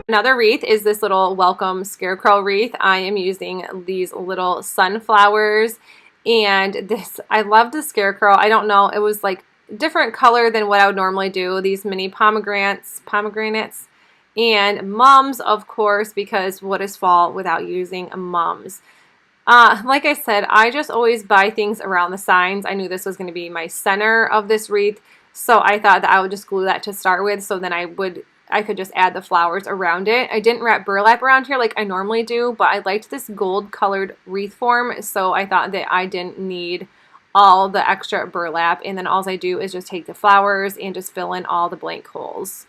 Another wreath is this little welcome scarecrow wreath. I am using these little sunflowers, and this, I love the scarecrow. I don't know, it was like different color than what I would normally do. These mini pomegranates, and mums, of course, because what is fall without using mums? Like I said, I just always buy things around the signs. I knew this was going to be my center of this wreath, so I thought that I would just glue that to start with, so then I could just add the flowers around it. I didn't wrap burlap around here like I normally do, but I liked this gold colored wreath form, so I thought that I didn't need all the extra burlap, and then all I do is just take the flowers and just fill in all the blank holes.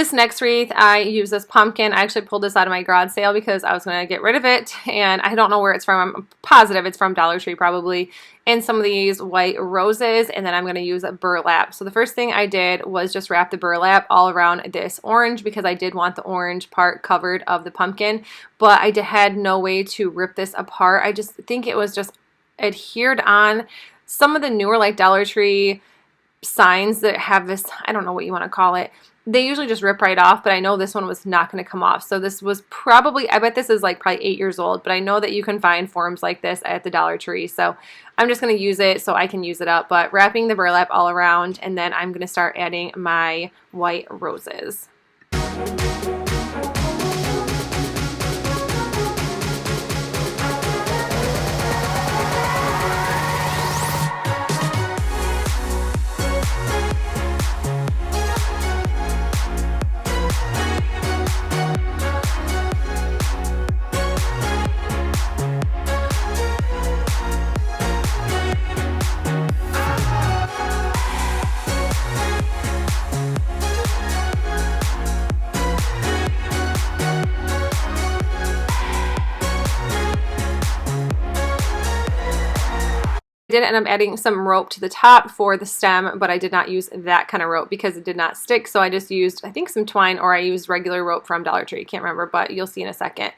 This next wreath, I use this pumpkin. I actually pulled this out of my garage sale because I was going to get rid of it, and I don't know where it's from. I'm positive it's from Dollar Tree probably. And some of these white roses, and then I'm going to use a burlap. So the first thing I did was just wrap the burlap all around this orange because I did want the orange part covered of the pumpkin, but I had no way to rip this apart. I just think it was just adhered on. Some of the newer like Dollar Tree signs that have this, I don't know what you want to call it, they usually just rip right off, but I know this one was not going to come off. So this was probably, I bet this is like probably 8 years old, but I know that you can find forms like this at the Dollar Tree. So I'm just going to use it so I can use it up, but wrapping the burlap all around, and then I'm going to start adding my white roses. I did end up adding some rope to the top for the stem, but I did not use that kind of rope because it did not stick. So I just used, I think, some twine, or I used regular rope from Dollar Tree. Can't remember, but you'll see in a second.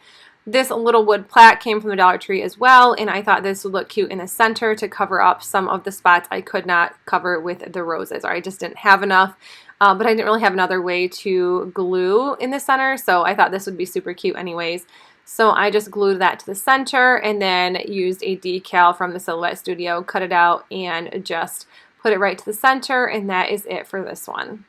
This little wood plaque came from the Dollar Tree as well, and I thought this would look cute in the center to cover up some of the spots I could not cover with the roses, or I just didn't have enough. But I didn't really have another way to glue in the center, so I thought this would be super cute anyways. So I just glued that to the center and then used a decal from the Silhouette Studio, cut it out, and just put it right to the center, and that is it for this one.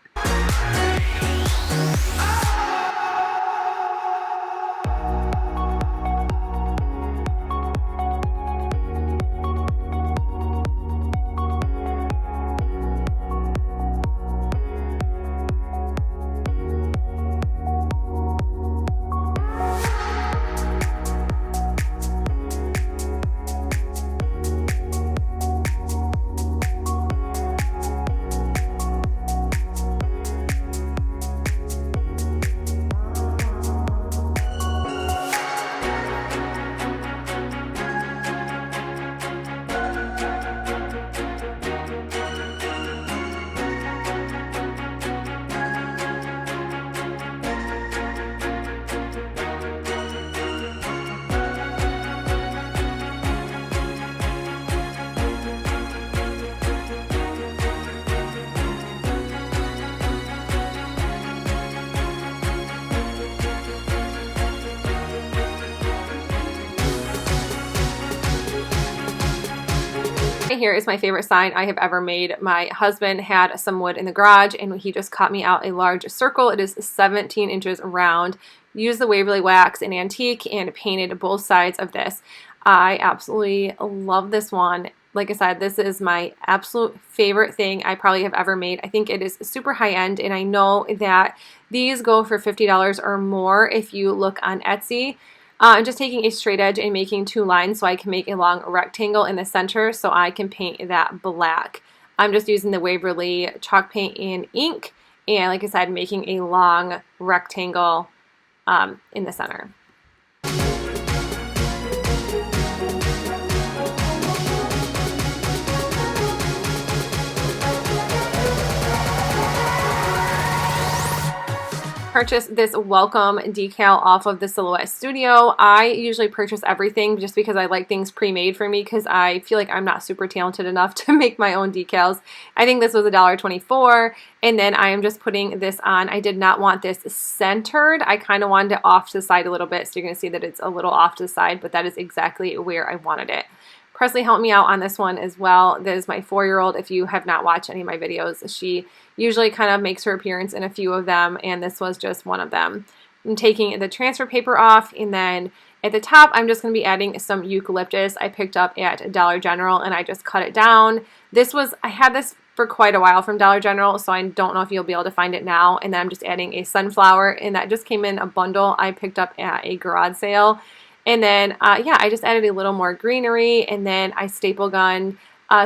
Here is my favorite sign I have ever made. My husband had some wood in the garage, and he just cut me out a large circle. It is 17 inches round. Used the Waverly wax in antique and painted both sides of this. I absolutely love this one. Like I said, this is my absolute favorite thing I probably have ever made. I think it is super high end, and I know that these go for $50 or more if you look on Etsy. I'm just taking a straight edge and making 2 lines so I can make a long rectangle in the center so I can paint that black. I'm just using the Waverly chalk paint and ink, and like I said, making a long rectangle in the center. Purchased this welcome decal off of the Silhouette Studio. I usually purchase everything just because I like things pre-made for me, because I feel like I'm not super talented enough to make my own decals. I think this was $1.24, and then I am just putting this on. I did not want this centered. I kind of wanted it off to the side a little bit, so you're going to see that it's a little off to the side, but that is exactly where I wanted it. Presley helped me out on this one as well. This is my 4-year-old. If you have not watched any of my videos, she usually kind of makes her appearance in a few of them, and this was just one of them. I'm taking the transfer paper off, and then at the top, I'm just going to be adding some eucalyptus I picked up at Dollar General, and I just cut it down. I had this for quite a while from Dollar General, so I don't know if you'll be able to find it now. And then I'm just adding a sunflower, and that just came in a bundle I picked up at a garage sale. And then, yeah, I just added a little more greenery, and then I staple gunned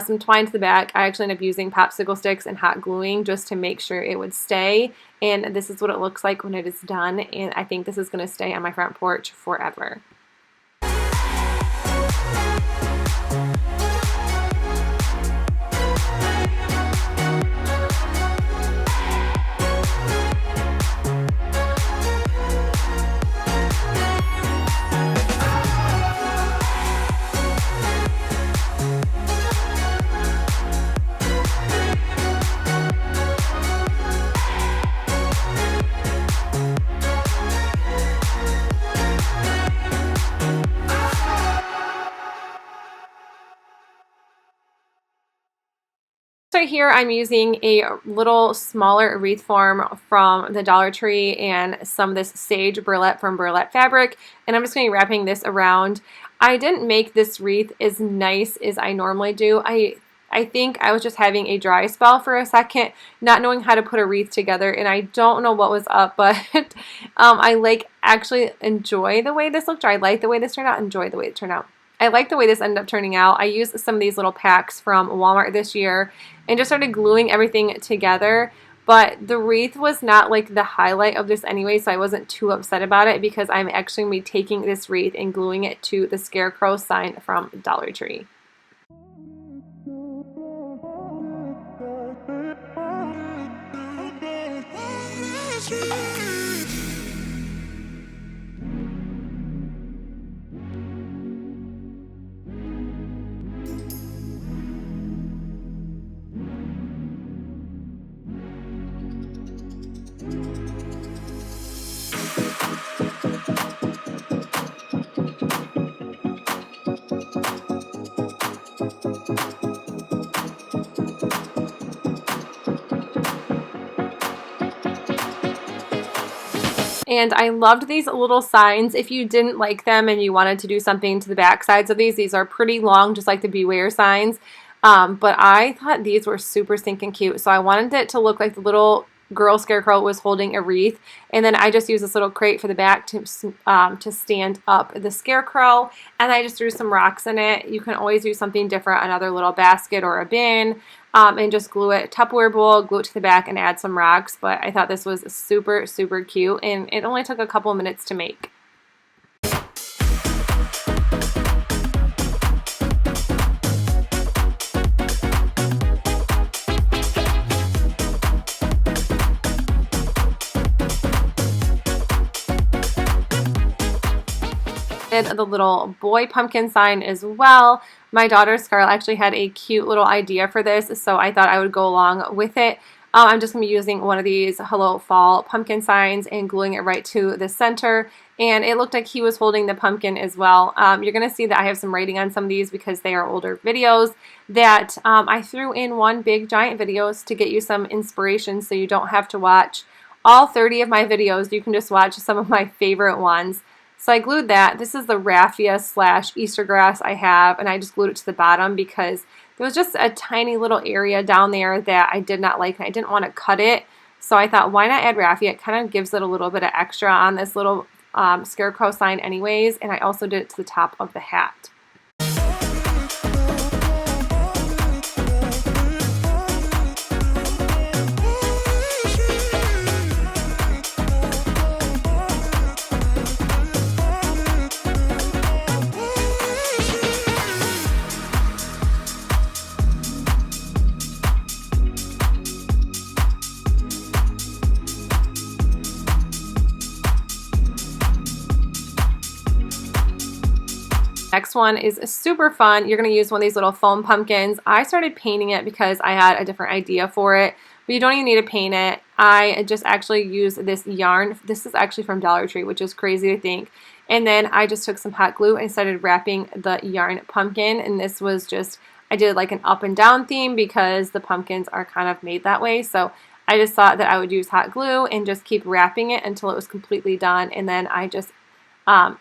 some twine to the back. I actually ended up using popsicle sticks and hot gluing just to make sure it would stay. And this is what it looks like when it is done. And I think this is going to stay on my front porch forever. Right here I'm using a little smaller wreath form from the Dollar Tree and some of this sage burlap from Burlap Fabric, and I'm just going to be wrapping this around. I didn't make this wreath as nice as I normally do. I think I was just having a dry spell for a second, not knowing how to put a wreath together, and I don't know what was up, but I actually enjoy the way this looked, or I like the way this turned out, enjoy the way it turned out. I like the way this ended up turning out. I used some of these little packs from Walmart this year and just started gluing everything together. But the wreath was not like the highlight of this anyway, so I wasn't too upset about it because I'm actually going to be taking this wreath and gluing it to the scarecrow sign from Dollar Tree. And I loved these little signs. If you didn't like them and you wanted to do something to the back sides of these are pretty long, just like the Beware signs. But I thought these were super stinking cute. So I wanted it to look like the little girl scarecrow was holding a wreath. And then I just used this little crate for the back to stand up the scarecrow. And I just threw some rocks in it. You can always use something different, another little basket or a bin. And just glue it, Tupperware bowl, glue it to the back and add some rocks. But I thought this was super, super cute, and it only took a couple minutes to make. The little boy pumpkin sign as well. My daughter Scarlett actually had a cute little idea for this, so I thought I would go along with it. I'm just going to be using one of these Hello Fall pumpkin signs and gluing it right to the center, and it looked like he was holding the pumpkin as well. You're going to see that I have some writing on some of these because they are older videos that I threw in one big giant videos to get you some inspiration so you don't have to watch all 30 of my videos. You can just watch some of my favorite ones. So I glued that. This is the raffia / Easter grass I have, and I just glued it to the bottom because there was just a tiny little area down there that I did not like, and I didn't want to cut it. So I thought, why not add raffia? It kind of gives it a little bit of extra on this little scarecrow sign anyways, and I also did it to the top of the hat. Next one is super fun. You're going to use one of these little foam pumpkins. I started painting it because I had a different idea for it, but you don't even need to paint it. I just actually used this yarn. This is actually from Dollar Tree, which is crazy to think. And then I just took some hot glue and started wrapping the yarn pumpkin, and this was just, I did like an up and down theme because the pumpkins are kind of made that way. So I just thought that I would use hot glue and just keep wrapping it until it was completely done. And then I just I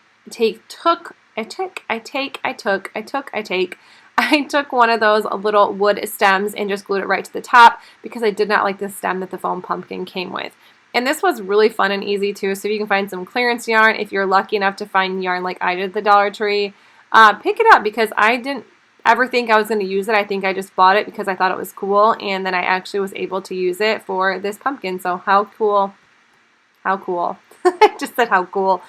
took one of those little wood stems and just glued it right to the top because I did not like the stem that the foam pumpkin came with. And this was really fun and easy too, so if you can find some clearance yarn, if you're lucky enough to find yarn like I did at the Dollar Tree, pick it up because I ever think I was going to use it. I think I just bought it because I thought it was cool, and then I actually was able to use it for this pumpkin. So how cool. How cool. I just said how cool.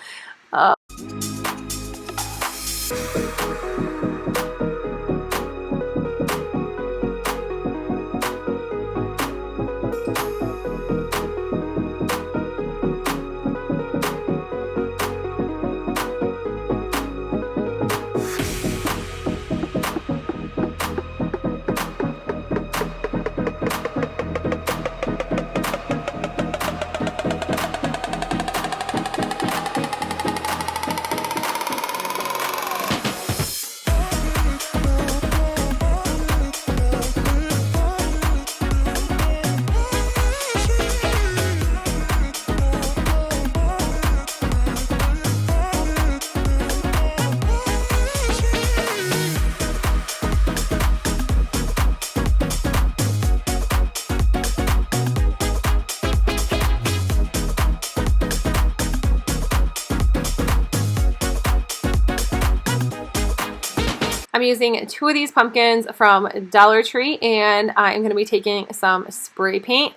I'm using 2 of these pumpkins from Dollar Tree, and I'm going to be taking some spray paint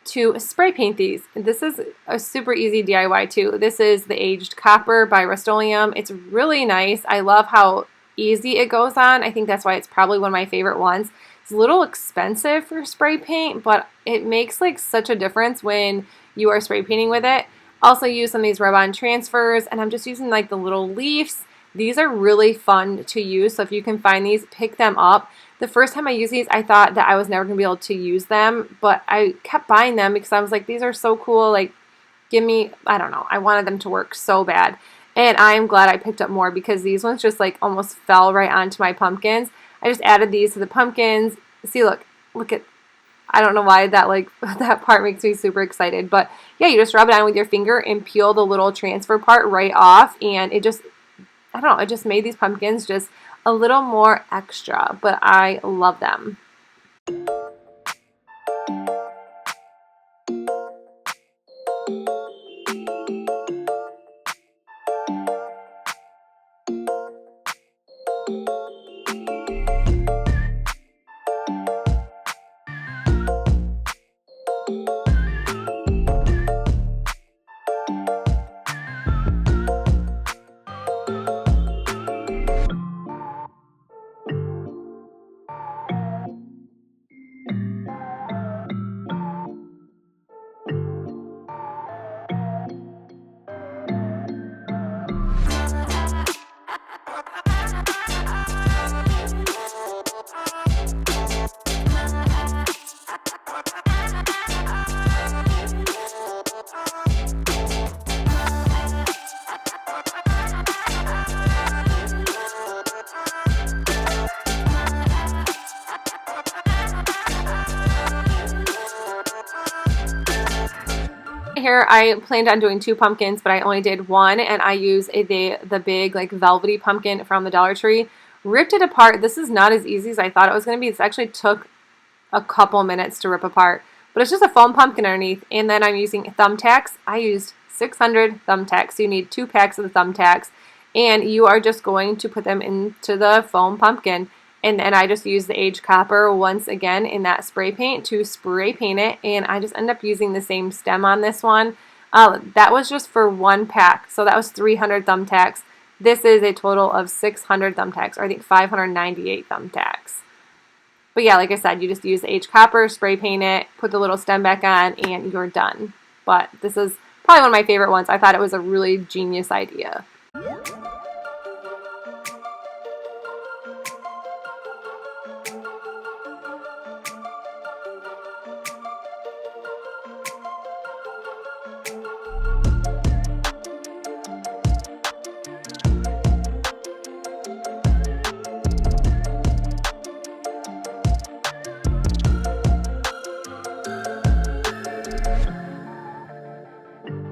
to spray paint these. This is a super easy DIY too. This is the Aged Copper by Rust-Oleum. It's really nice. I love how easy it goes on. I think that's why it's probably one of my favorite ones. It's a little expensive for spray paint, but it makes like such a difference when you are spray painting with it. Also use some of these rub-on transfers, and I'm just using like the little leaves. These are really fun to use, so if you can find these, pick them up. The first time I used these, I thought that I was never going to be able to use them, but I kept buying them because I was like, these are so cool, like, give me, I don't know, I wanted them to work so bad. And I am glad I picked up more because these ones just like almost fell right onto my pumpkins. I just added these to the pumpkins. See, look at, I don't know why that like that part makes me super excited, but yeah, you just rub it on with your finger and peel the little transfer part right off, and it just, I don't know, it just made these pumpkins just a little more extra, but I love them. Here I planned on doing 2 pumpkins, but I only did 1, and I used the big like velvety pumpkin from the Dollar Tree. Ripped it apart. This is not as easy as I thought it was going to be. This actually took a couple minutes to rip apart, but it's just a foam pumpkin underneath. And then I'm using thumbtacks. I used 600 thumbtacks. So you need 2 packs of the thumbtacks, and you are just going to put them into the foam pumpkin. And then I just use the Aged Copper once again in that spray paint to spray paint it, and I just end up using the same stem on this one. That was just for 1 pack, so that was 300 thumbtacks. This is a total of 600 thumbtacks, or I think 598 thumbtacks. But yeah, like I said, you just use the Aged Copper, spray paint it, put the little stem back on, and you're done. But this is probably one of my favorite ones. I thought it was a really genius idea.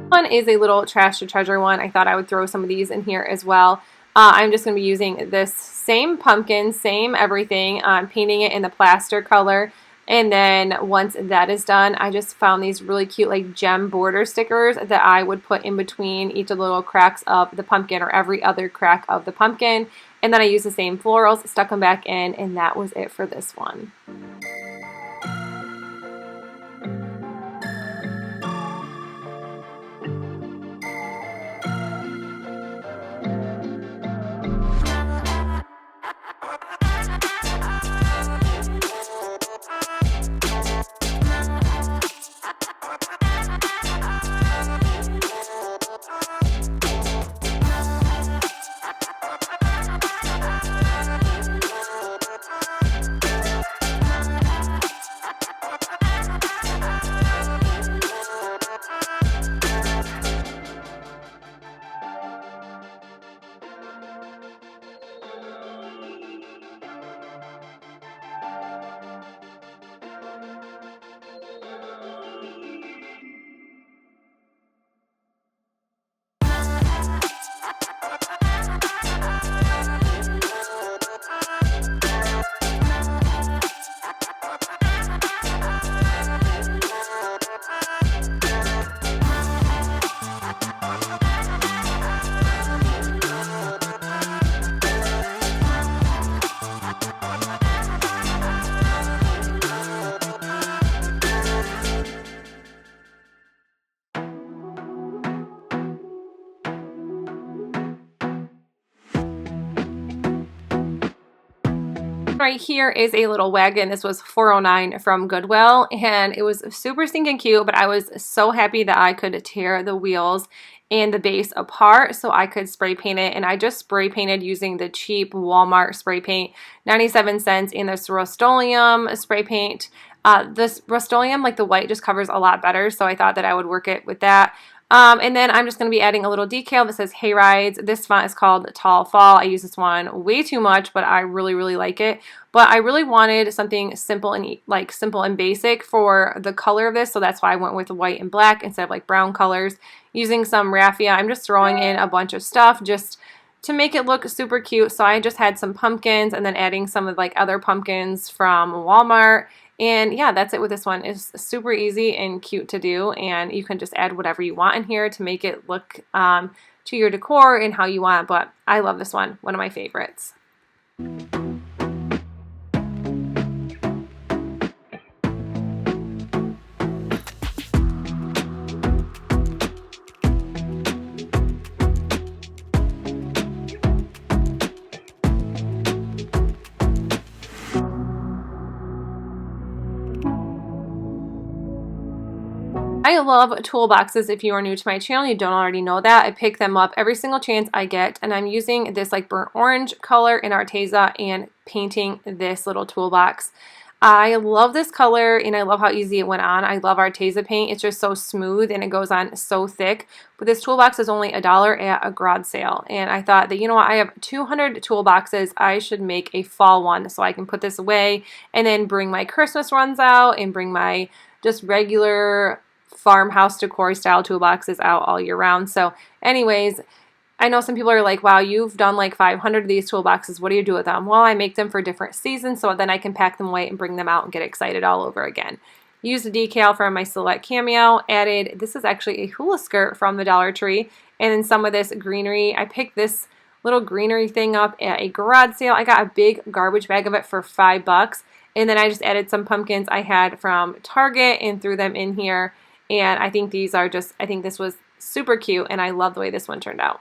One is a little trash to treasure one. I thought I would throw some of these in here as well. I'm just going to be using this same pumpkin, same everything. I'm painting it in the plaster color. And then once that is done, I just found these really cute like gem border stickers that I would put in between each of the little cracks of the pumpkin, or every other crack of the pumpkin. And then I used the same florals, stuck them back in, and that was it for this one. Right here is a little wagon. This was $4.09 from Goodwill, and it was super stinking cute, but I was so happy that I could tear the wheels and the base apart so I could spray paint it. And I just spray painted using the cheap Walmart spray paint, 97 cents, in this Rust-Oleum spray paint. This Rust-Oleum, like the white, just covers a lot better, so I thought that I would work it with that. And then I'm just going to be adding a little decal that says Hay Rides. This font is called Tall Fall. I use this one way too much, but I really, really like it. But I really wanted something simple and basic for the color of this, so that's why I went with white and black instead of like brown colors. Using some raffia, I'm just throwing in a bunch of stuff just to make it look super cute. So I just had some pumpkins and then adding some of like other pumpkins from Walmart. And yeah, that's it with this one. It's super easy and cute to do, and you can just add whatever you want in here to make it look to your decor and how you want. But I love this one of my favorites. I love toolboxes. If you are new to my channel, you don't already know that. I pick them up every single chance I get, and I'm using this like burnt orange color in Arteza and painting this little toolbox. I love this color, and I love how easy it went on. I love Arteza paint. It's just so smooth, and it goes on so thick. But this toolbox is only $1 at a garage sale, and I thought that, you know what, I have 200 toolboxes. I should make a fall one so I can put this away and then bring my Christmas runs out and bring my just regular farmhouse decor style toolboxes out all year round. So anyways, I know some people are like, wow, you've done like 500 of these toolboxes. What do you do with them? Well, I make them for different seasons, so then I can pack them away and bring them out and get excited all over again. Used a decal from my Select Cameo. Added, this is actually a hula skirt from the Dollar Tree. And then some of this greenery. I picked this little greenery thing up at a garage sale. I got a big garbage bag of it for $5. And then I just added some pumpkins I had from Target and threw them in here. And I think these are just, I think this was super cute, and I love the way this one turned out.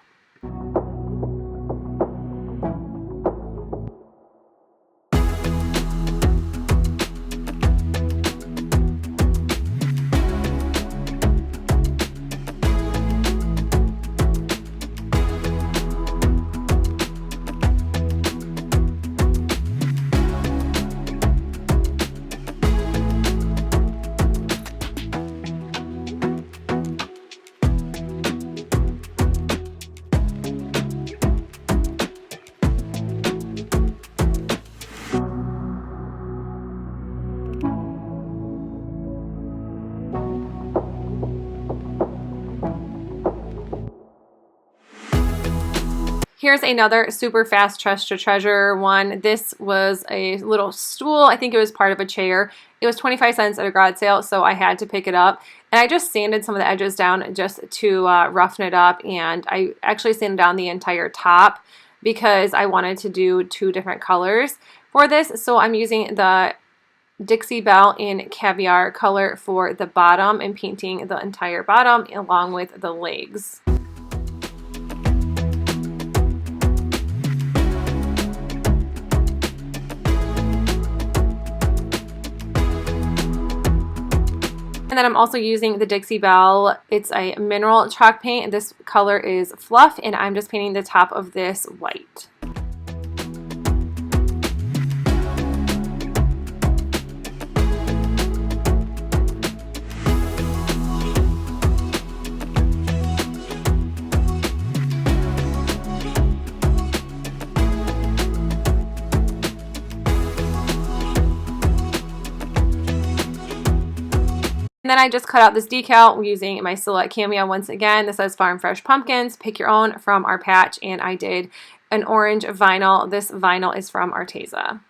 Here's another super fast Chest to Treasure one. This was a little stool. I think it was part of a chair. It was 25 cents at a garage sale, so I had to pick it up. And I just sanded some of the edges down just to roughen it up, and I actually sanded down the entire top because I wanted to do 2 different colors for this. So I'm using the Dixie Belle in Caviar color for the bottom and painting the entire bottom along with the legs. And then I'm also using the Dixie Belle. It's a mineral chalk paint. This color is Fluff, and I'm just painting the top of this white. And then I just cut out this decal using my Silhouette Cameo once again. This says Farm Fresh Pumpkins, pick your own from our patch, and I did an orange vinyl. This vinyl is from Arteza.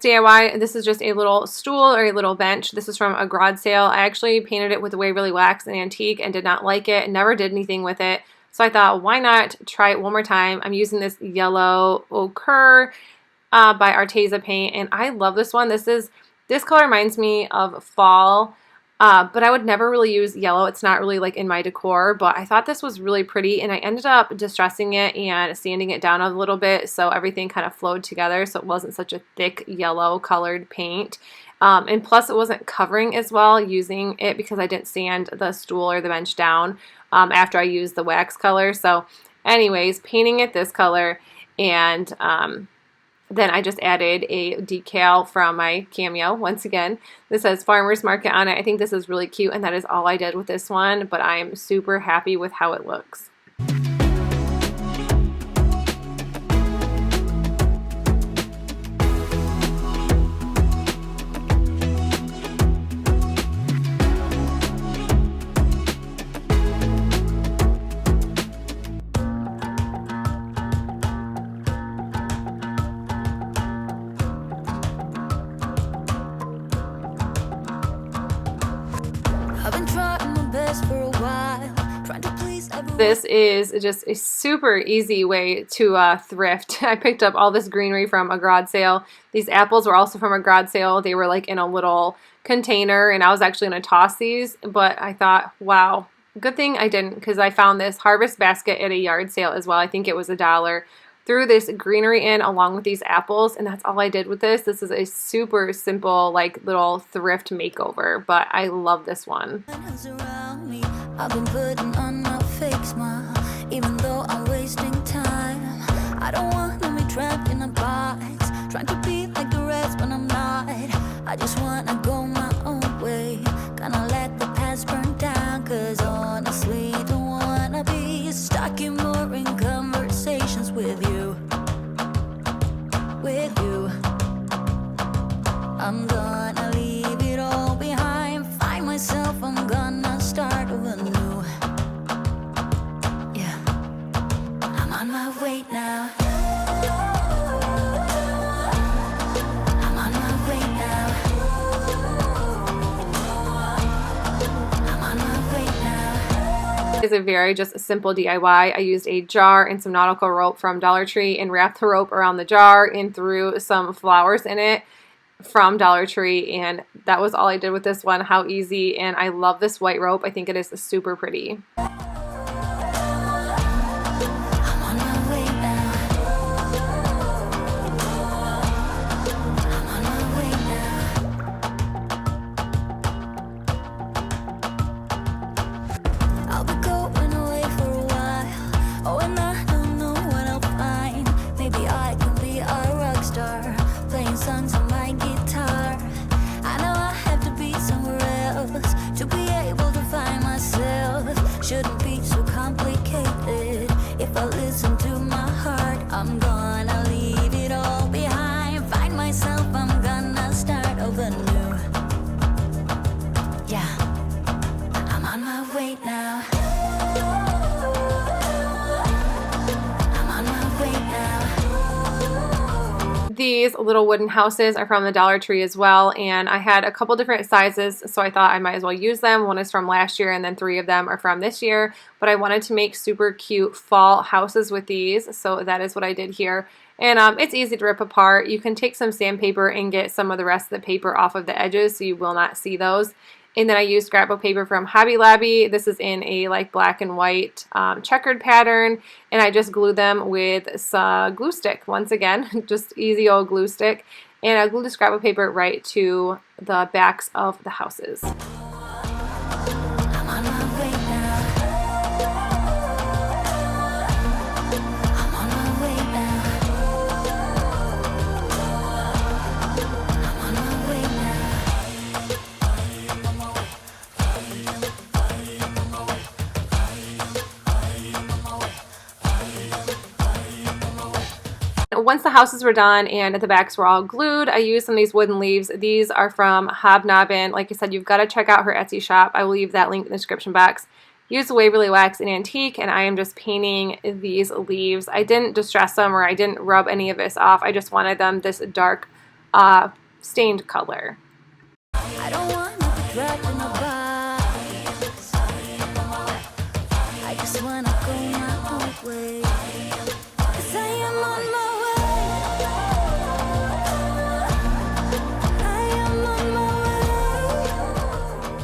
DIY, this is just a little stool or a little bench. This is from a garage sale. I actually painted it with Waverly Wax and Antique and did not like it, never did anything with it. So I thought, why not try it one more time? I'm using this yellow ochre by Arteza paint, and I love this one. This color reminds me of fall, but I would never really use yellow. It's not really like in my decor, but I thought this was really pretty, and I ended up distressing it and sanding it down a little bit so everything kind of flowed together so it wasn't such a thick yellow colored paint. And plus it wasn't covering as well using it because I didn't sand the stool or the bench down after I used the wax color. So anyways, painting it this color, and then I just added a decal from my Cameo. Once again, this says Farmer's Market on it. I think this is really cute, and that is all I did with this one, but I'm super happy with how it looks. This is just a super easy way to thrift. I picked up all this greenery from a garage sale. These apples were also from a garage sale. They were like in a little container, and I was actually going to toss these, but I thought, wow, good thing I didn't, because I found this harvest basket at a yard sale as well. I think it was $1. Threw this greenery in along with these apples, and that's all I did with this. This is a super simple like little thrift makeover, but I love this one. I've been putting on my fake smile, even though I'm wasting time. I don't want to be trapped in a box, trying to be like the rest, but I'm not. I just want to go my own way, gonna let the past burn down, cause honestly don't wanna be stuck in boring conversations with you. I'm gonna leave it all behind, find myself, I'm gonna start over new. Yeah, I'm on my way now. I'm on my way now. I'm on my way now. It's a very just simple DIY. I used a jar and some nautical rope from Dollar Tree and wrapped the rope around the jar and threw some flowers in it from Dollar Tree, and that was all I did with this one. How easy, and I love this white rope. I think it is super pretty. Maybe I can be a rock star, playing songs on my guitar. I my way now. I'm on my way now. These little wooden houses are from the Dollar Tree as well, and I had a couple different sizes, so I thought I might as well use them. One is from last year, and then 3 of them are from this year, but I wanted to make super cute fall houses with these, so that is what I did here. And it's easy to rip apart. You can take some sandpaper and get some of the rest of the paper off of the edges so you will not see those. And then I used scrapbook paper from Hobby Lobby. This is in a like black and white checkered pattern, and I just glued them with some glue stick. Once again, just easy old glue stick, and I glued the scrapbook paper right to the backs of the houses. I'm on my way now. I'm on my way now. I'm on my way now. Once the houses were done and the backs were all glued, I used some of these wooden leaves. These are from Hobknobin. Like I said, you've got to check out her Etsy shop. I will leave that link in the description box. Use the Waverly Wax in Antique, and I am just painting these leaves. I didn't distress them or I didn't rub any of this off. I just wanted them this dark stained color. I don't want to be trapped in a box. I just wanna go my own way. 'Cause I am on my way. I am on my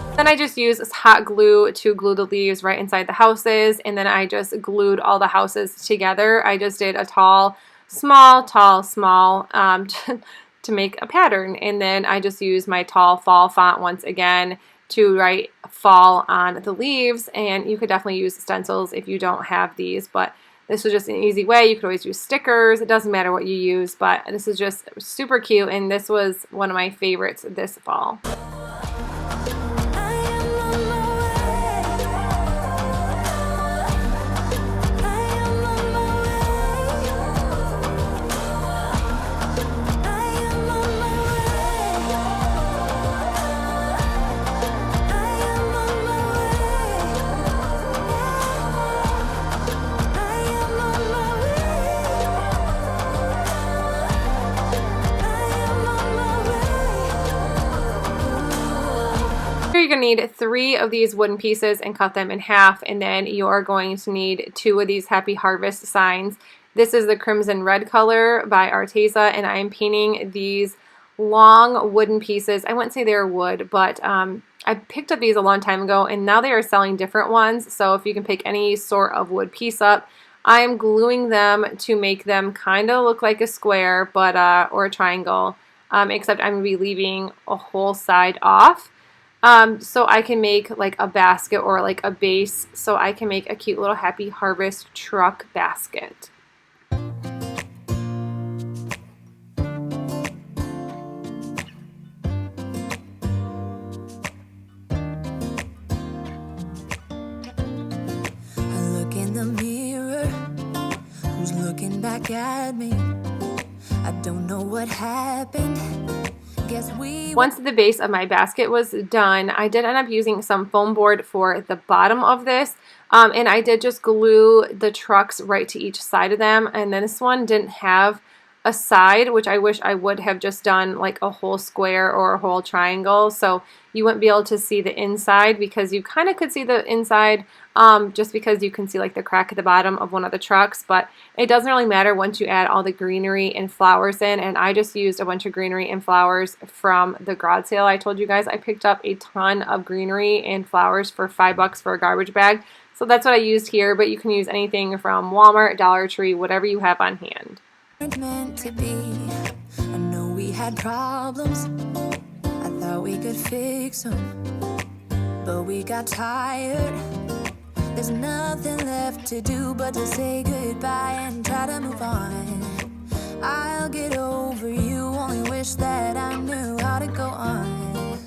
way. Then I just used this hot glue to glue the leaves right inside the houses, and then I just glued all the houses together. I just did a tall, small, tall, small to make a pattern, and then I just used my tall fall font once again to write fall on the leaves. And you could definitely use stencils if you don't have these, but this was just an easy way. You could always use stickers. It doesn't matter what you use, but this is just super cute, and this was one of my favorites this fall. I am on my way. I am on my way. I am on my way. I am on my way. I am on my Here you're going to need 3 of these wooden pieces and cut them in half, and then you're going to need 2 of these Happy Harvest signs. This is the Crimson Red color by Arteza, and I am painting these long wooden pieces. I wouldn't say they're wood, but I picked up these a long time ago, and now they are selling different ones, so if you can pick any sort of wood piece up, I am gluing them to make them kind of look like a square, but or a triangle, except I'm going to be leaving a whole side off. So I can make like a basket or like a base, so I can make a cute little Happy Harvest truck basket. Back at me. I don't know what happened. Guess Once the base of my basket was done, I did end up using some foam board for the bottom of this, and I did just glue the trucks right to each side of them. And then this one didn't have a side, which I wish I would have just done like a whole square or a whole triangle, so you wouldn't be able to see the inside, because you kind of could see the inside just because you can see like the crack at the bottom of one of the trucks. But it doesn't really matter once you add all the greenery and flowers in, and I just used a bunch of greenery and flowers from the garage sale. I told you guys I picked up a ton of greenery and flowers for $5 for a garbage bag, so that's what I used here, but you can use anything from Walmart, Dollar Tree, whatever you have on hand. meant to be. I know we had problems. I thought we could fix them, but we got tired. There's nothing left to do but to say goodbye and try to move on. I'll get over you, only wish that I knew how to go on.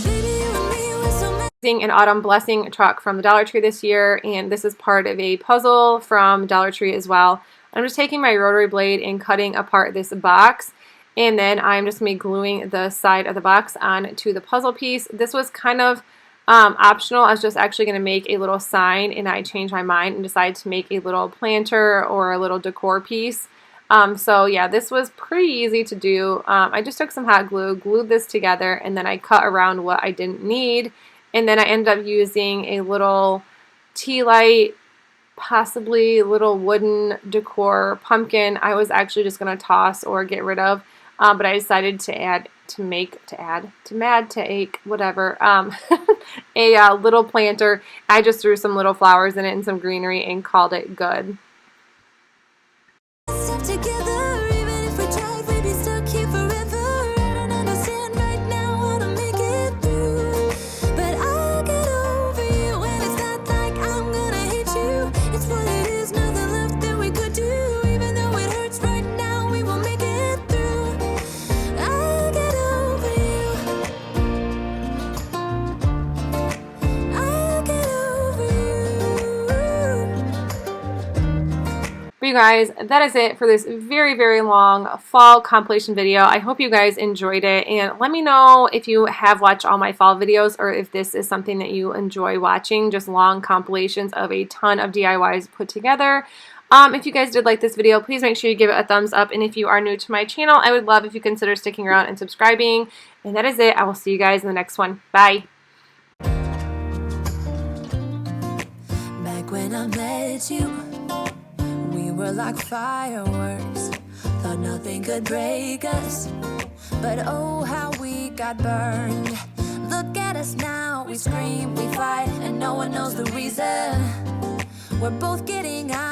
Baby, you and me were so meant. An autumn blessing truck from the Dollar Tree this year, and this is part of a puzzle from Dollar Tree as well. I'm just taking my rotary blade and cutting apart this box, and then I'm just gluing the side of the box onto the puzzle piece. This was kind of Optional. I was just actually going to make a little sign, and I changed my mind and decided to make a little planter or a little decor piece. So yeah, this was pretty easy to do. I just took some hot glue, glued this together, and then I cut around what I didn't need. And then I ended up using a little tea light, possibly a little wooden decor pumpkin. I was actually just going to toss or get rid of, but I decided to add, whatever, a little planter. I just threw some little flowers in it and some greenery and called it good. Together, even if we try, we'd be stuck here forever. I don't understand right now how to make it through, but I'll get over you, and it's not like I'm gonna hate you. It's what it is, nothing left that we could do. Even though it hurts right now, we will make it through. I'll get over you. I'll get over you. But you guys, that is it for this very, very long fall compilation video. I hope you guys enjoyed it, and let me know if you have watched all my fall videos or if this is something that you enjoy watching, just long compilations of a ton of DIYs put together. If you guys did like this video, please make sure you give it a thumbs up, and if you are new to my channel, I would love if you consider sticking around and subscribing. And that is it. I will see you guys in the next one. Bye! Back when I met you, we were like fireworks. Thought nothing could break us, but oh how we got burned. Look at us now, we scream, we fight, and no one knows the reason. We're both getting out.